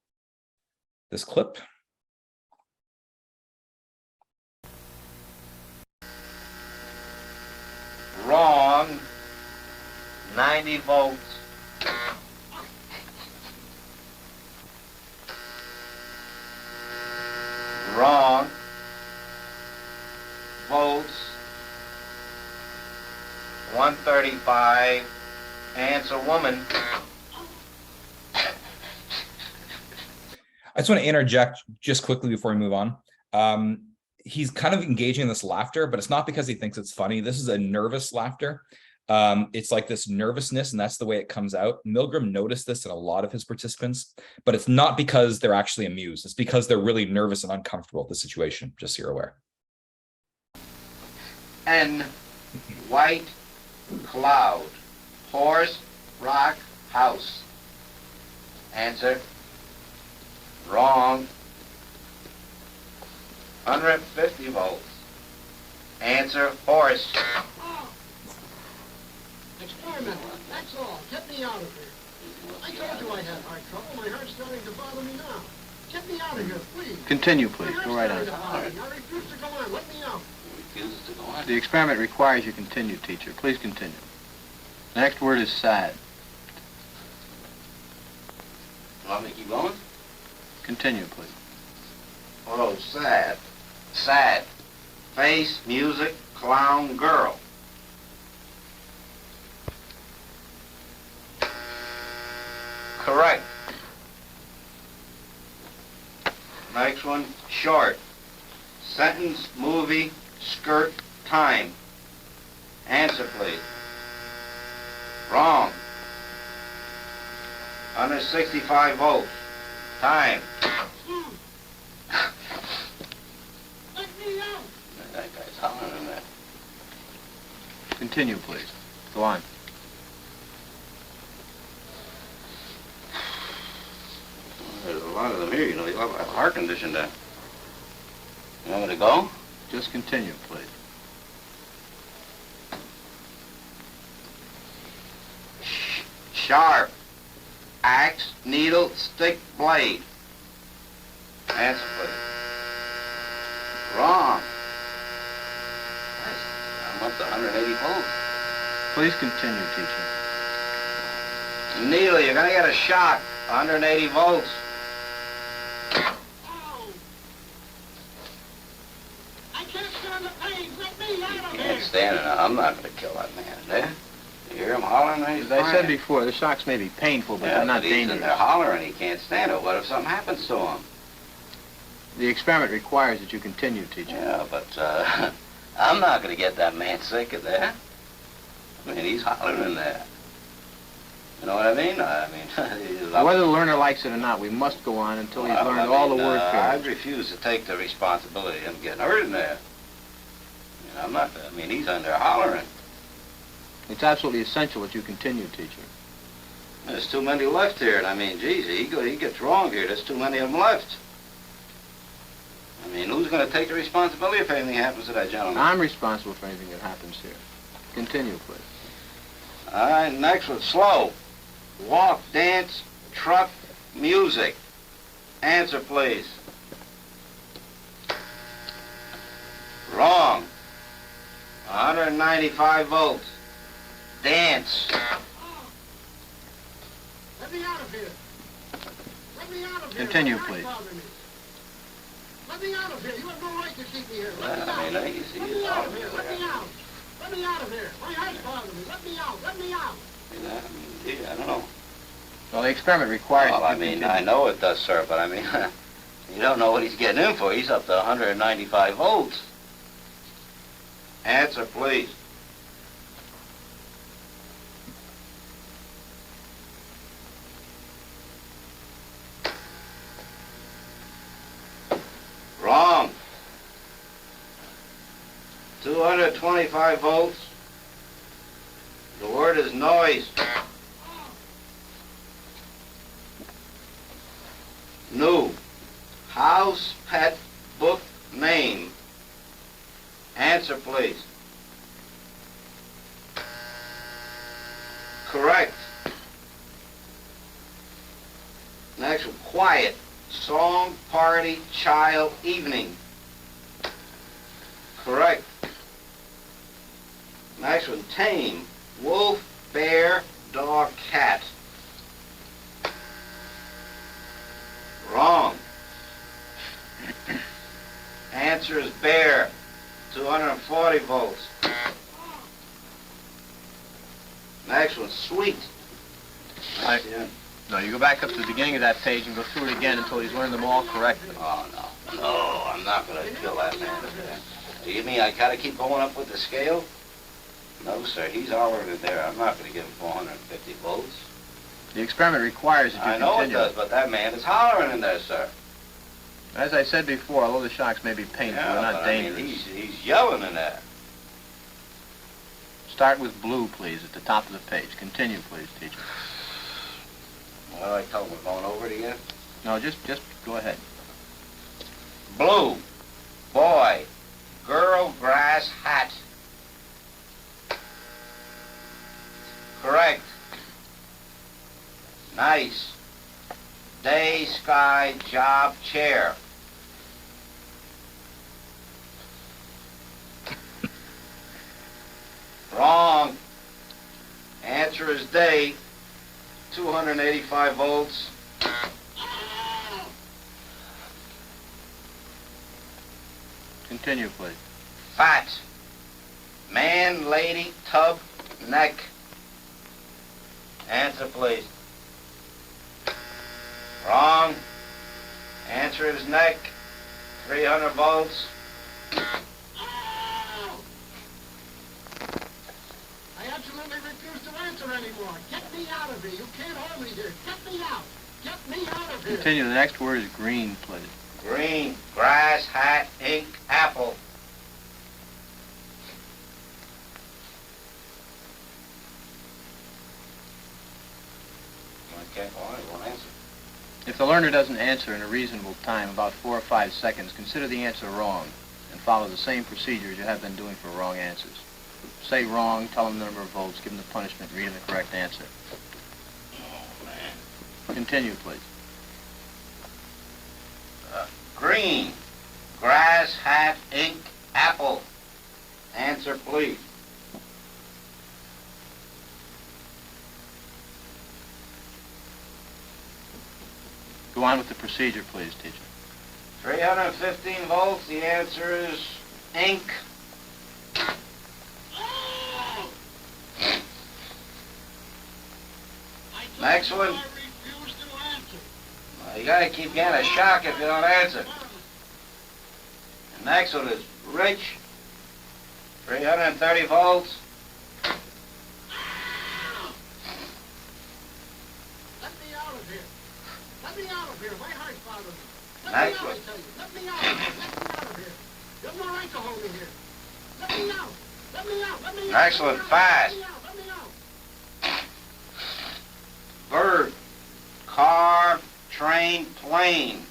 this clip. Wrong. 90 volts. Wrong. Volts. 135. Answer woman. I just want to interject just quickly before we move on. He's kind of engaging in this laughter, but it's not because he thinks it's funny. This is a nervous laughter. It's like this nervousness, and that's the way it comes out. Milgram noticed this in a lot of his participants, but it's not because they're actually amused. It's because they're really nervous and uncomfortable with the situation, just so you're aware. N. White cloud. Horse, rock, house. Answer. Wrong. 150 volts. Answer, horse. Experimental, that's all. Get me out of here. I told you I had heart trouble. My heart's starting to bother me now. Get me out of here, please. Continue, My please. heart's Go right on. starting to bother me. I refuse to go on. Let me out. Refuses to go on. The experiment requires you continue, teacher. Please continue. The next word is sad. Want me to keep going? Continue, please. Oh, sad. Sad. Face, music, clown, girl. Correct. Next one, short. Sentence, movie, skirt, time. Answer, please. Wrong. Under 65 volts. Time. Let me out. That guy's hollering in there. Continue, please. Go on. There's a lot of them here, you know. You have a heart condition there. You want me to go? Just continue, please. Sharp. Axe, needle, stick, blade. Answer, please. Wrong. I'm up to 180 volts. Please continue, teacher. Needle, you're gonna get a shock. 180 volts. Ow. I can't stand the pain. Let me out of Can't here. stand it. I'm not going to kill that man there. You hear him hollering? He's As I said crying. before, the shocks may be painful, but Yeah, they're not but he's in dangerous. there hollering. He can't stand it. What if something happens to him? The experiment requires that you continue, teacher. Yeah, but I'm not going to get that man sick in there. I mean, he's hollering in there. You know what I mean? Now, whether the learner likes it or not, we must go on until he's learned all the word I pairs. refuse to take the responsibility of him getting hurt in there. He's in there hollering. It's absolutely essential that you continue, teacher. There's too many left here, and geez, he gets wrong here. There's too many of them left. Who's going to take the responsibility if anything happens to that gentleman? I'm responsible for anything that happens here. Continue, please. All right, next one, slow. Walk, dance, truck, music. Answer, please. Wrong. 195 volts. Dance. Let me out of here. Let me out of here. Continue, My heart's please. bothering me. Let me out of here. You have no right to keep me here. Let me Well, out. he's Let me out of hollering here. Let there. me out. Let me out of here. My heart's bothering me. Let me out. Let me out. Gee, I don't know. Well, the experiment requires Well, that you continue. I know it does, sir, but you don't know what he's getting in for. He's up to 195 volts. Answer, please. Wrong. 225 volts. The word is noise. New. House, pet, book, name. Answer, please. Correct. Next one, quiet. Song, party, child, evening. Correct. Next one, tame. Wolf, bear, dog, cat. Wrong. Answer is bear. 240 volts. Next one, sweet. Yeah. No, you go back up to the beginning of that page and go through it again until he's learned them all correctly. Oh, no, I'm not going to kill that man. You mean I got to keep going up with the scale? No, sir, he's already there. I'm not going to give him 450 volts. The experiment requires that you I know continue. it does, but that man is hollering in there, sir. As I said before, although the shocks may be painful, they're not but dangerous. he's yelling in there. Start with blue, please, at the top of the page. Continue, please, teacher. What do I tell him? We're going over it again? No, just go ahead. Blue. Boy. Girl, grass, hat. Correct. nice. Day, sky, job, chair. Wrong. Answer is day, 285 volts. Continue, please. Fat. Man, lady, tub, neck. Answer, please. Wrong. Answer is neck, 300 volts. I absolutely refuse to answer anymore. Get me out of here. You can't hold me here. Get me out. Get me out of here. Continue. The next word is green, please. Green, grass, hat, ink, apple. Okay, well, I won't answer. If the learner doesn't answer in a reasonable time, about 4 or 5 seconds, consider the answer wrong and follow the same procedures you have been doing for wrong answers. Say wrong, tell them the number of votes, give them the punishment, read them the correct answer. Oh, man. Continue, please. Green, grass, hat, ink, apple. Answer, please. Go on with the procedure, please, teacher. 315 volts, the answer is ink. Next one. I refuse to answer. Well, you gotta keep getting a shock if you don't answer. The next one is rich, 330 volts. Let me out of here. Let me out of here. My heart's bothering me. Let Next me out, one. I tell you. Let me out. Let me out of here. You have no right to hold me here. Let me out. Let me out. Let me out. Next Let me one, out. fast. Let me out. Let me out. Bird, car, train, plane.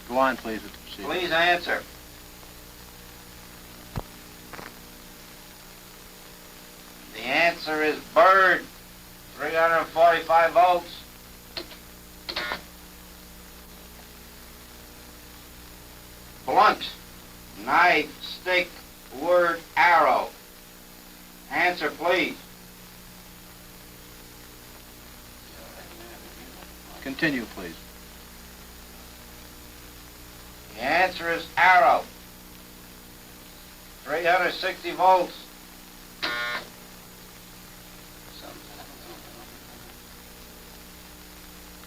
Go on, please, with the procedure. Please answer. The answer is bird, 345 volts. Blunt, knife, stick, word, arrow. Answer, please. Continue, please. The answer is arrow, 360 volts.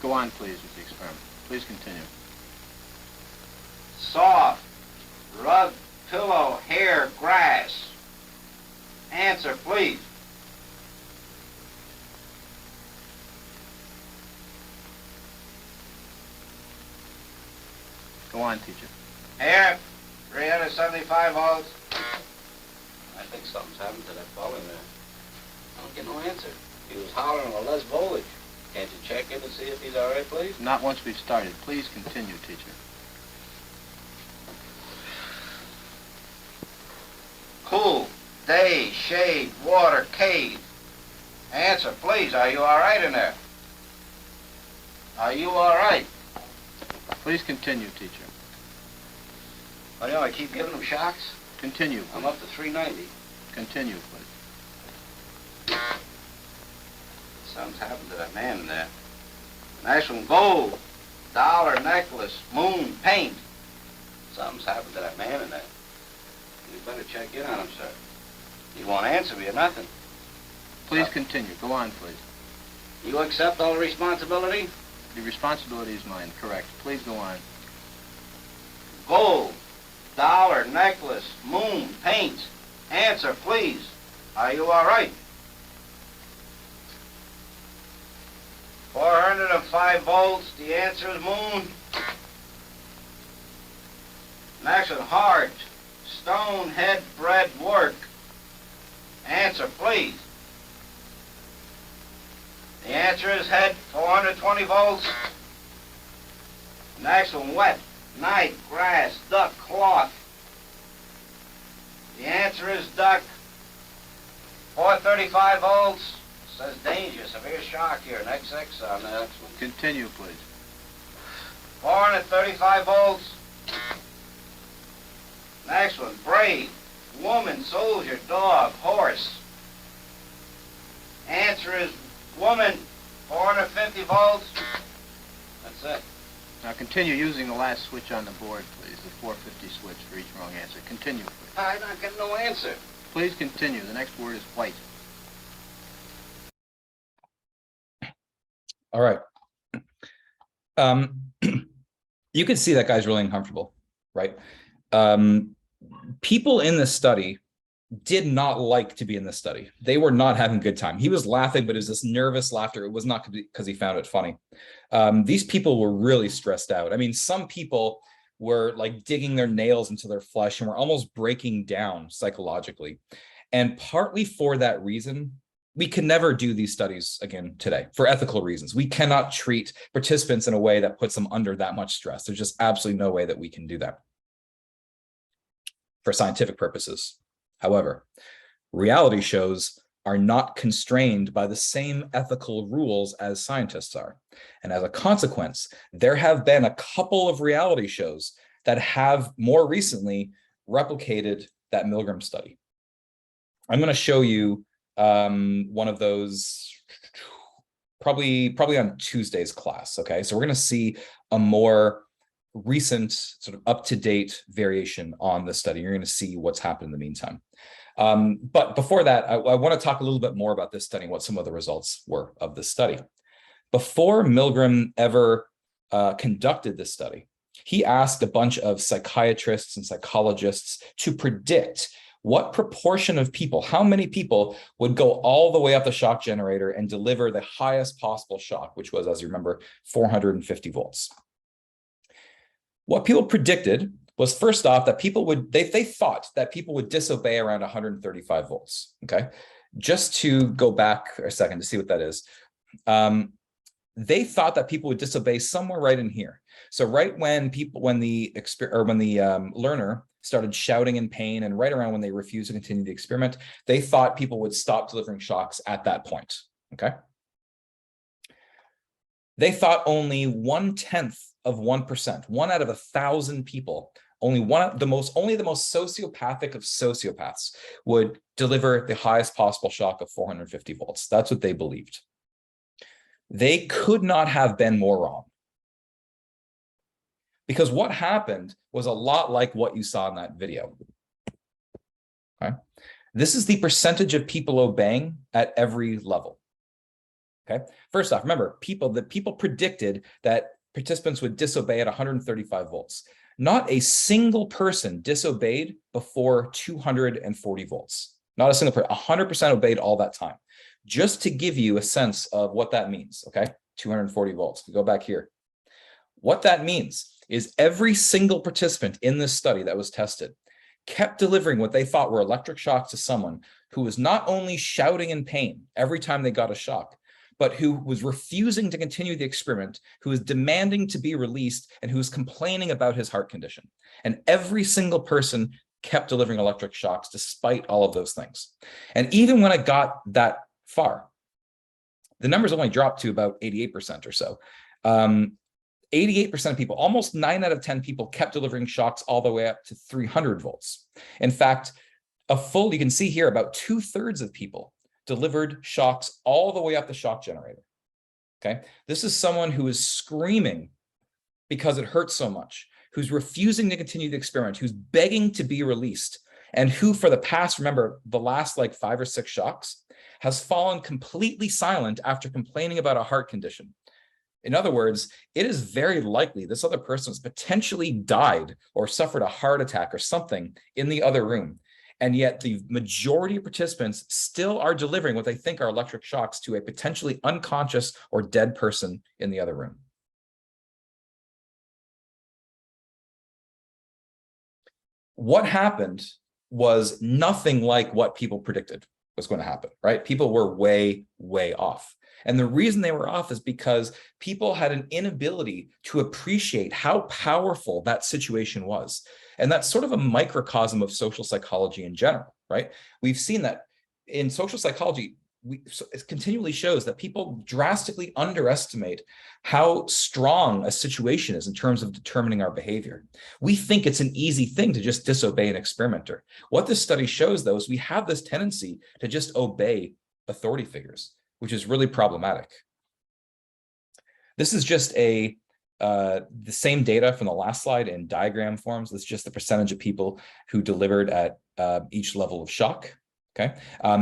Go on, please, with the experiment. Please continue. Soft, rug, pillow, hair, grass. Answer, please. Go on, teacher. Hair, 375 volts. I think something's happened to that fellow in there. I don't get no answer. He was hollering a less voltage. Can't you check in and see if he's all right, please? Not once we've started. Please continue, teacher. Cool, day, shade, water, cave. Answer, please. Are you all right in there? Are you all right? Please continue, teacher. Oh, you know, I keep giving him shocks. Continue, I'm please. up to 390. Continue, please. Something's happened to that man in there. Next one, gold, dollar, necklace, moon, paint. Something's happened to that man in there. You better check in on him, sir. He won't answer me or nothing. Please continue. Go on, please. You accept all the responsibility? The responsibility is mine. Correct. Please go on. Gold, dollar, necklace, moon, paint. Answer, please. Are you all right? 405 volts. The answer is moon. Next one, heart, stone, head, bread, work. Answer, please. The answer is head, 420 volts. Next one, wet, night, grass, duck, cloth. The answer is duck, 435 volts. Says danger, severe shock here. Next 6 on the next one. Continue, please. 435 volts. Next one, brave, woman, soldier, dog, horse. Answer is woman, 450 volts. That's it. Now continue using the last switch on the board, please. The 450 switch for each wrong answer. Continue, please. I'm not getting no answer. Please continue. The next word is white. All right. You can see that guy's really uncomfortable, right? People in this study did not like to be in this study. They were not having a good time. He was laughing, but it was this nervous laughter. It was not because he found it funny. These people were really stressed out. I mean, some people were like digging their nails into their flesh and were almost breaking down psychologically. And partly for that reason, we can never do these studies again today for ethical reasons. We cannot treat participants in a way that puts them under that much stress. There's just absolutely no way that we can do that for scientific purposes. However, reality shows are not constrained by the same ethical rules as scientists are. And as a consequence, there have been a couple of reality shows that have more recently replicated that Milgram study. I'm going to show you one of those probably on Tuesday's class. Okay, so we're going to see a more recent sort of up-to-date variation on the study. You're going to see what's happened in the meantime. But before that, I want to talk a little bit more about this study and what some of the results were of this study. Before Milgram ever conducted this study, he asked a bunch of psychiatrists and psychologists to predict what proportion of people, how many people would go all the way up the shock generator and deliver the highest possible shock, which was, as you remember, 450 volts. What people predicted was, first off, that people would, they thought that people would disobey around 135 volts, okay? Just to go back a second to see what that is. They thought that people would disobey somewhere right in here. So right when the learner started shouting in pain, and right around when they refused to continue the experiment, they thought people would stop delivering shocks at that point, okay? They thought only 1/10 of 1%, 1 out of 1,000 people, only the most sociopathic of sociopaths would deliver the highest possible shock of 450 volts. That's what they believed. They could not have been more wrong. Because what happened was a lot like what you saw in that video. Okay? This is the percentage of people obeying at every level. Okay. First off, remember, people predicted that participants would disobey at 135 volts. Not a single person disobeyed before 240 volts. Not a single person, 100% obeyed all that time. Just to give you a sense of what that means, okay? 240 volts. We go back here. What that means is every single participant in this study that was tested kept delivering what they thought were electric shocks to someone who was not only shouting in pain every time they got a shock, but who was refusing to continue the experiment, who was demanding to be released, and who was complaining about his heart condition. And every single person kept delivering electric shocks despite all of those things. And even when it got that far, the numbers only dropped to about 88% or so. 88% of people, almost 9 out of 10 people, kept delivering shocks all the way up to 300 volts. In fact, you can see here, about 2/3 of people delivered shocks all the way up the shock generator. Okay, this is someone who is screaming because it hurts so much, who's refusing to continue the experiment, who's begging to be released, and who for the past, remember, the last like 5 or 6 shocks, has fallen completely silent after complaining about a heart condition. In other words, it is very likely this other person has potentially died or suffered a heart attack or something in the other room. And yet the majority of participants still are delivering what they think are electric shocks to a potentially unconscious or dead person in the other room. What happened was nothing like what people predicted was going to happen, right? People were way, way off. And the reason they were off is because people had an inability to appreciate how powerful that situation was. And that's sort of a microcosm of social psychology in general, right? We've seen that in social psychology, it continually shows that people drastically underestimate how strong a situation is in terms of determining our behavior. We think it's an easy thing to just disobey an experimenter. What this study shows, though, is we have this tendency to just obey authority figures, which is really problematic. This is just the same data from the last slide in diagram forms. This is just the percentage of people who delivered at each level of shock. Okay.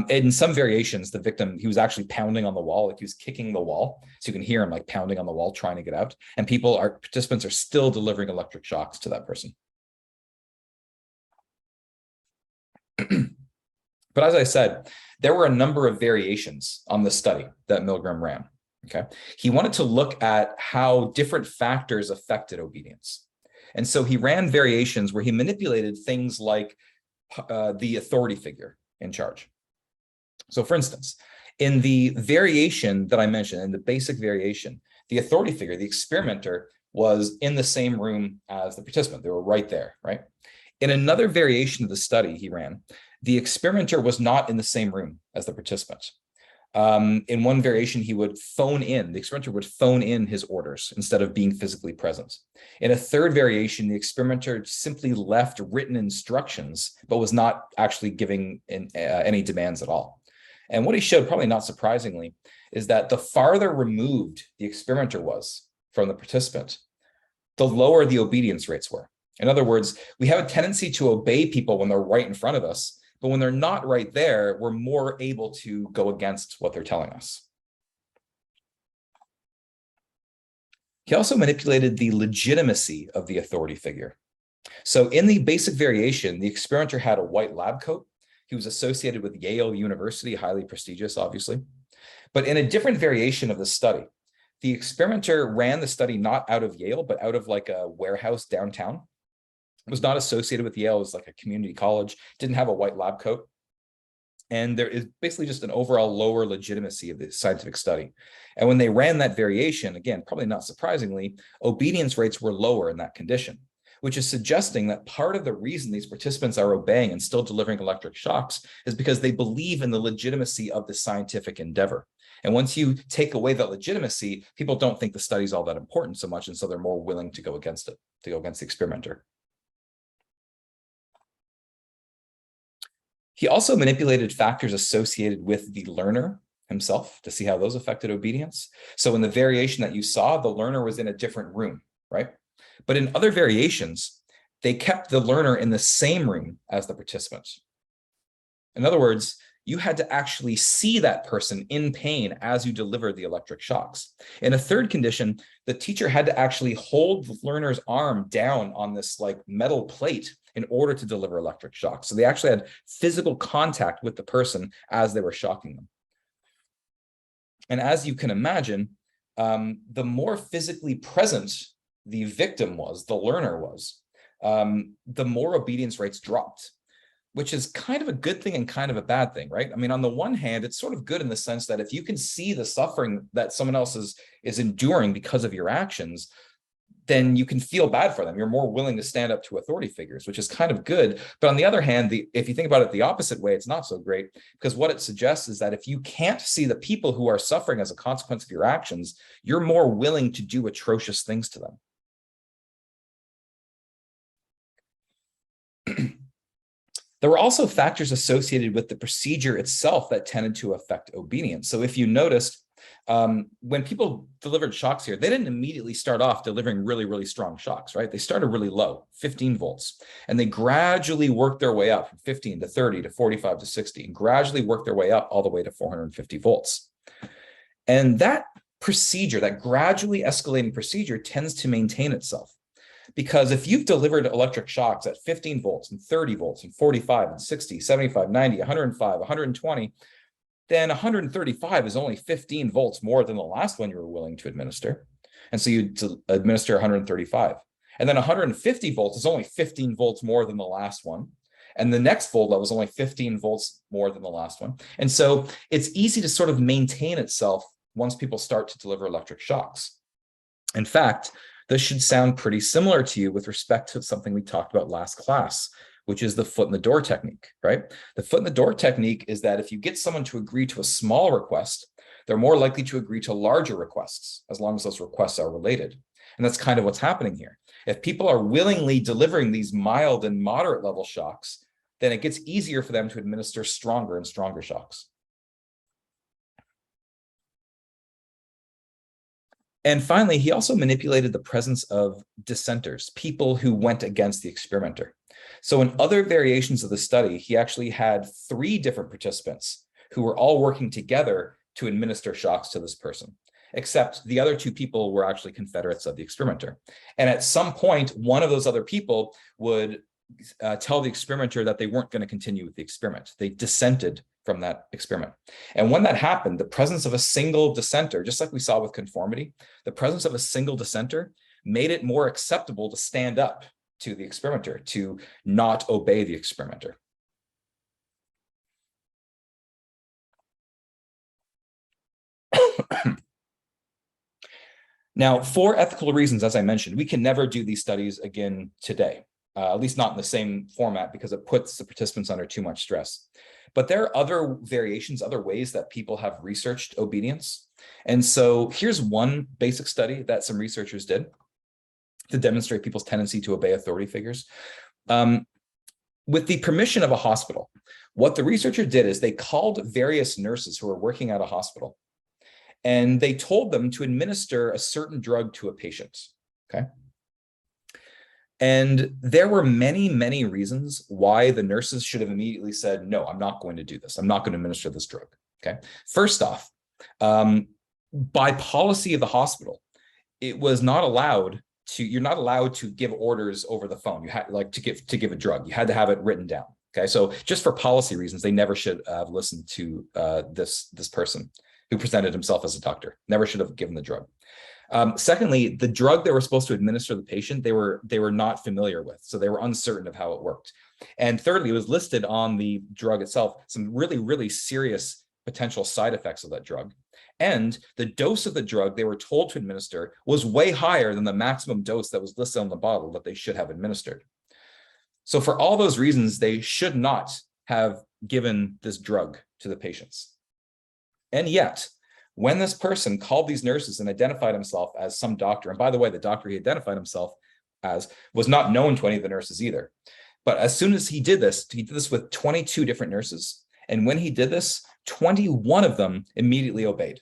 In some variations, the victim, he was actually pounding on the wall, like he was kicking the wall. So you can hear him like pounding on the wall, trying to get out. And participants are still delivering electric shocks to that person. But as I said, there were a number of variations on the study that Milgram ran. Okay. He wanted to look at how different factors affected obedience. And so he ran variations where he manipulated things like the authority figure in charge. So for instance, in the variation that I mentioned, in the basic variation, the authority figure, the experimenter, was in the same room as the participant. They were right there, right? In another variation of the study he ran, the experimenter was not in the same room as the participant. In one variation, the experimenter would phone in his orders instead of being physically present. In a third variation, the experimenter simply left written instructions, but was not actually giving any demands at all. And what he showed, probably not surprisingly, is that the farther removed the experimenter was from the participant, the lower the obedience rates were. In other words, we have a tendency to obey people when they're right in front of us, but when they're not right there, we're more able to go against what they're telling us. He also manipulated the legitimacy of the authority figure. So in the basic variation, the experimenter had a white lab coat. He was associated with Yale University, highly prestigious, obviously. But in a different variation of the study, the experimenter ran the study not out of Yale, but out of like a warehouse downtown. Was not associated with Yale, it was like a community college, didn't have a white lab coat. And there is basically just an overall lower legitimacy of the scientific study. And when they ran that variation, again, probably not surprisingly, obedience rates were lower in that condition, which is suggesting that part of the reason these participants are obeying and still delivering electric shocks is because they believe in the legitimacy of the scientific endeavor. And once you take away that legitimacy, people don't think the study's all that important so much, and so they're more willing to go against it, to go against the experimenter. He also manipulated factors associated with the learner himself to see how those affected obedience. So in the variation that you saw, the learner was in a different room, right? But in other variations, they kept the learner in the same room as the participants. In other words, you had to actually see that person in pain as you delivered the electric shocks. In a third condition, the teacher had to actually hold the learner's arm down on this like metal plate in order to deliver electric shocks. So they actually had physical contact with the person as they were shocking them. And as you can imagine, the more physically present the victim was, the learner was, the more obedience rates dropped, which is kind of a good thing and kind of a bad thing, right? I mean, on the one hand, it's sort of good in the sense that if you can see the suffering that someone else is enduring because of your actions, then you can feel bad for them. You're more willing to stand up to authority figures, which is kind of good. But on the other hand, if you think about it the opposite way, it's not so great, because what it suggests is that if you can't see the people who are suffering as a consequence of your actions, you're more willing to do atrocious things to them. There were also factors associated with the procedure itself that tended to affect obedience. So if you noticed, when people delivered shocks here, they didn't immediately start off delivering really, really strong shocks, right? They started really low, 15 volts, and they gradually worked their way up from 15 to 30 to 45 to 60, and gradually worked their way up all the way to 450 volts. And that procedure, that gradually escalating procedure, tends to maintain itself. Because if you've delivered electric shocks at 15 volts and 30 volts and 45 and 60, 75, 90, 105, 120, then 135 is only 15 volts more than the last one you were willing to administer. And so you administer 135. And then 150 volts is only 15 volts more than the last one. And the next volt level is only 15 volts more than the last one. And so it's easy to sort of maintain itself once people start to deliver electric shocks. In fact, this should sound pretty similar to you with respect to something we talked about last class, which is the foot in the door technique, right? The foot in the door technique is that if you get someone to agree to a small request, they're more likely to agree to larger requests, as long as those requests are related. And that's kind of what's happening here. If people are willingly delivering these mild and moderate level shocks, then it gets easier for them to administer stronger and stronger shocks. And finally, he also manipulated the presence of dissenters, people who went against the experimenter. So in other variations of the study, he actually had 3 different participants who were all working together to administer shocks to this person, except the other 2 people were actually confederates of the experimenter. And at some point, one of those other people would tell the experimenter that they weren't going to continue with the experiment. They dissented from that experiment. And when that happened, the presence of a single dissenter, just like we saw with conformity, the presence of a single dissenter made it more acceptable to stand up to the experimenter, to not obey the experimenter. Now, for ethical reasons, as I mentioned, we can never do these studies again today, at least not in the same format, because it puts the participants under too much stress. But there are other variations, other ways that people have researched obedience. And so here's one basic study that some researchers did to demonstrate people's tendency to obey authority figures. With the permission of a hospital, what the researcher did is they called various nurses who were working at a hospital, and they told them to administer a certain drug to a patient, okay? And there were many, many reasons why the nurses should have immediately said, no, I'm not going to do this. I'm not going to administer this drug, okay? First off, by policy of the hospital, it was not allowed to, you're not allowed to give orders over the phone. You had like to give a drug. You had to have it written down, okay? So just for policy reasons, they never should have listened to this person who presented himself as a doctor. Never should have given the drug. Secondly, the drug they were supposed to administer to the patient, they were not familiar with, so they were uncertain of how it worked. And thirdly, it was listed on the drug itself some really, really serious potential side effects of that drug. And the dose of the drug they were told to administer was way higher than the maximum dose that was listed on the bottle that they should have administered. So for all those reasons, they should not have given this drug to the patients. And yet, when this person called these nurses and identified himself as some doctor, and by the way, the doctor he identified himself as was not known to any of the nurses either. But as soon as he did this with 22 different nurses. And when he did this, 21 of them immediately obeyed.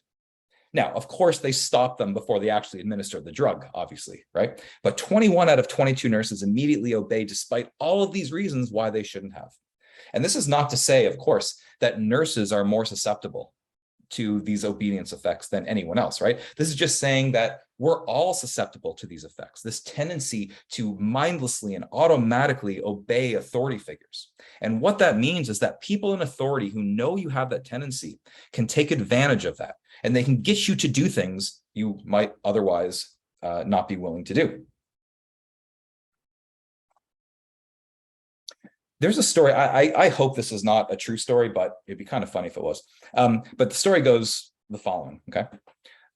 Now, of course, they stopped them before they actually administered the drug, obviously, right? But 21 out of 22 nurses immediately obeyed despite all of these reasons why they shouldn't have. And this is not to say, of course, that nurses are more susceptible to these obedience effects than anyone else, right? This is just saying that we're all susceptible to these effects, this tendency to mindlessly and automatically obey authority figures. And what that means is that people in authority who know you have that tendency can take advantage of that, and they can get you to do things you might otherwise not be willing to do. There's a story, I hope this is not a true story, but it'd be kind of funny if it was. But the story goes the following, okay?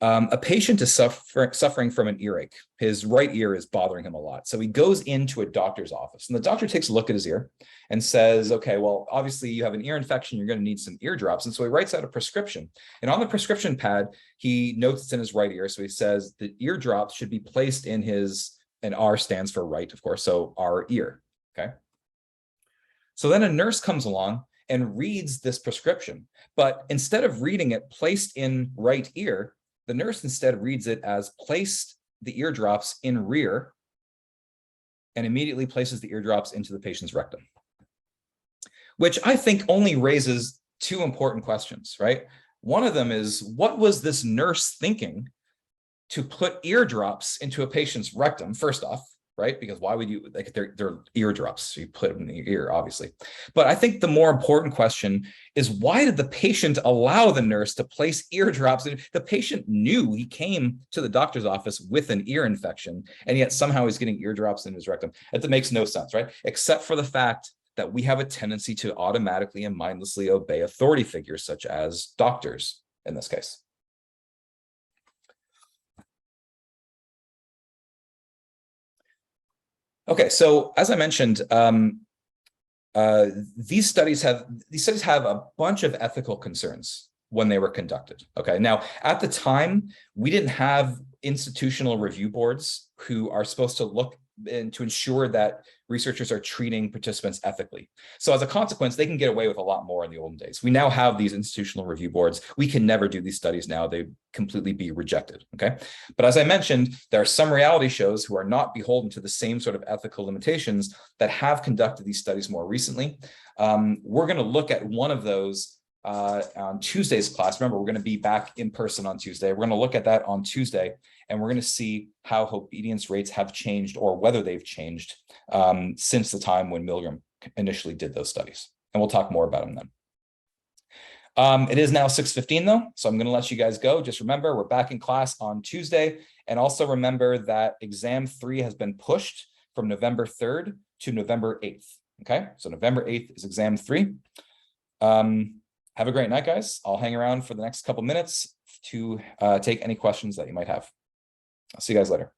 A patient is suffering from an earache. His right ear is bothering him a lot. So he goes into a doctor's office, and the doctor takes a look at his ear and says, okay, well, obviously you have an ear infection, you're gonna need some eardrops. And so he writes out a prescription. And on the prescription pad, he notes it's in his right ear. So he says the eardrops should be placed in his, and R stands for right, of course, so our ear, okay? So then a nurse comes along and reads this prescription, but instead of reading it placed in right ear, the nurse instead reads it as placed the eardrops in rear and immediately places the eardrops into the patient's rectum, which I think only raises 2 important questions, right? One of them is, what was this nurse thinking to put eardrops into a patient's rectum, first off? Right? Because why would you, like, they're eardrops, so you put them in your ear, obviously. But I think the more important question is, why did the patient allow the nurse to place eardrops in? The patient knew he came to the doctor's office with an ear infection, and yet somehow he's getting eardrops in his rectum. That makes no sense, right? Except for the fact that we have a tendency to automatically and mindlessly obey authority figures, such as doctors in this case. Okay, so as I mentioned, these studies have a bunch of ethical concerns when they were conducted. Okay, now at the time, we didn't have institutional review boards who are supposed to look and to ensure that researchers are treating participants ethically. So as a consequence, they can get away with a lot more in the olden days. We now have these institutional review boards. We can never do these studies now. They completely be rejected, okay? But as I mentioned, there are some reality shows who are not beholden to the same sort of ethical limitations that have conducted these studies more recently. We're gonna look at one of those on Tuesday's class. Remember, we're going to be back in person on Tuesday. We're going to look at that on Tuesday, and we're going to see how obedience rates have changed or whether they've changed since the time when Milgram initially did those studies. And we'll talk more about them then. It is now 6:15 though, so I'm going to let you guys go. Just remember, we're back in class on Tuesday. And also remember that exam 3 has been pushed from November 3rd to November 8th. Okay, so November 8th is exam 3. Have a great night, guys. I'll hang around for the next couple minutes to take any questions that you might have. I'll see you guys later.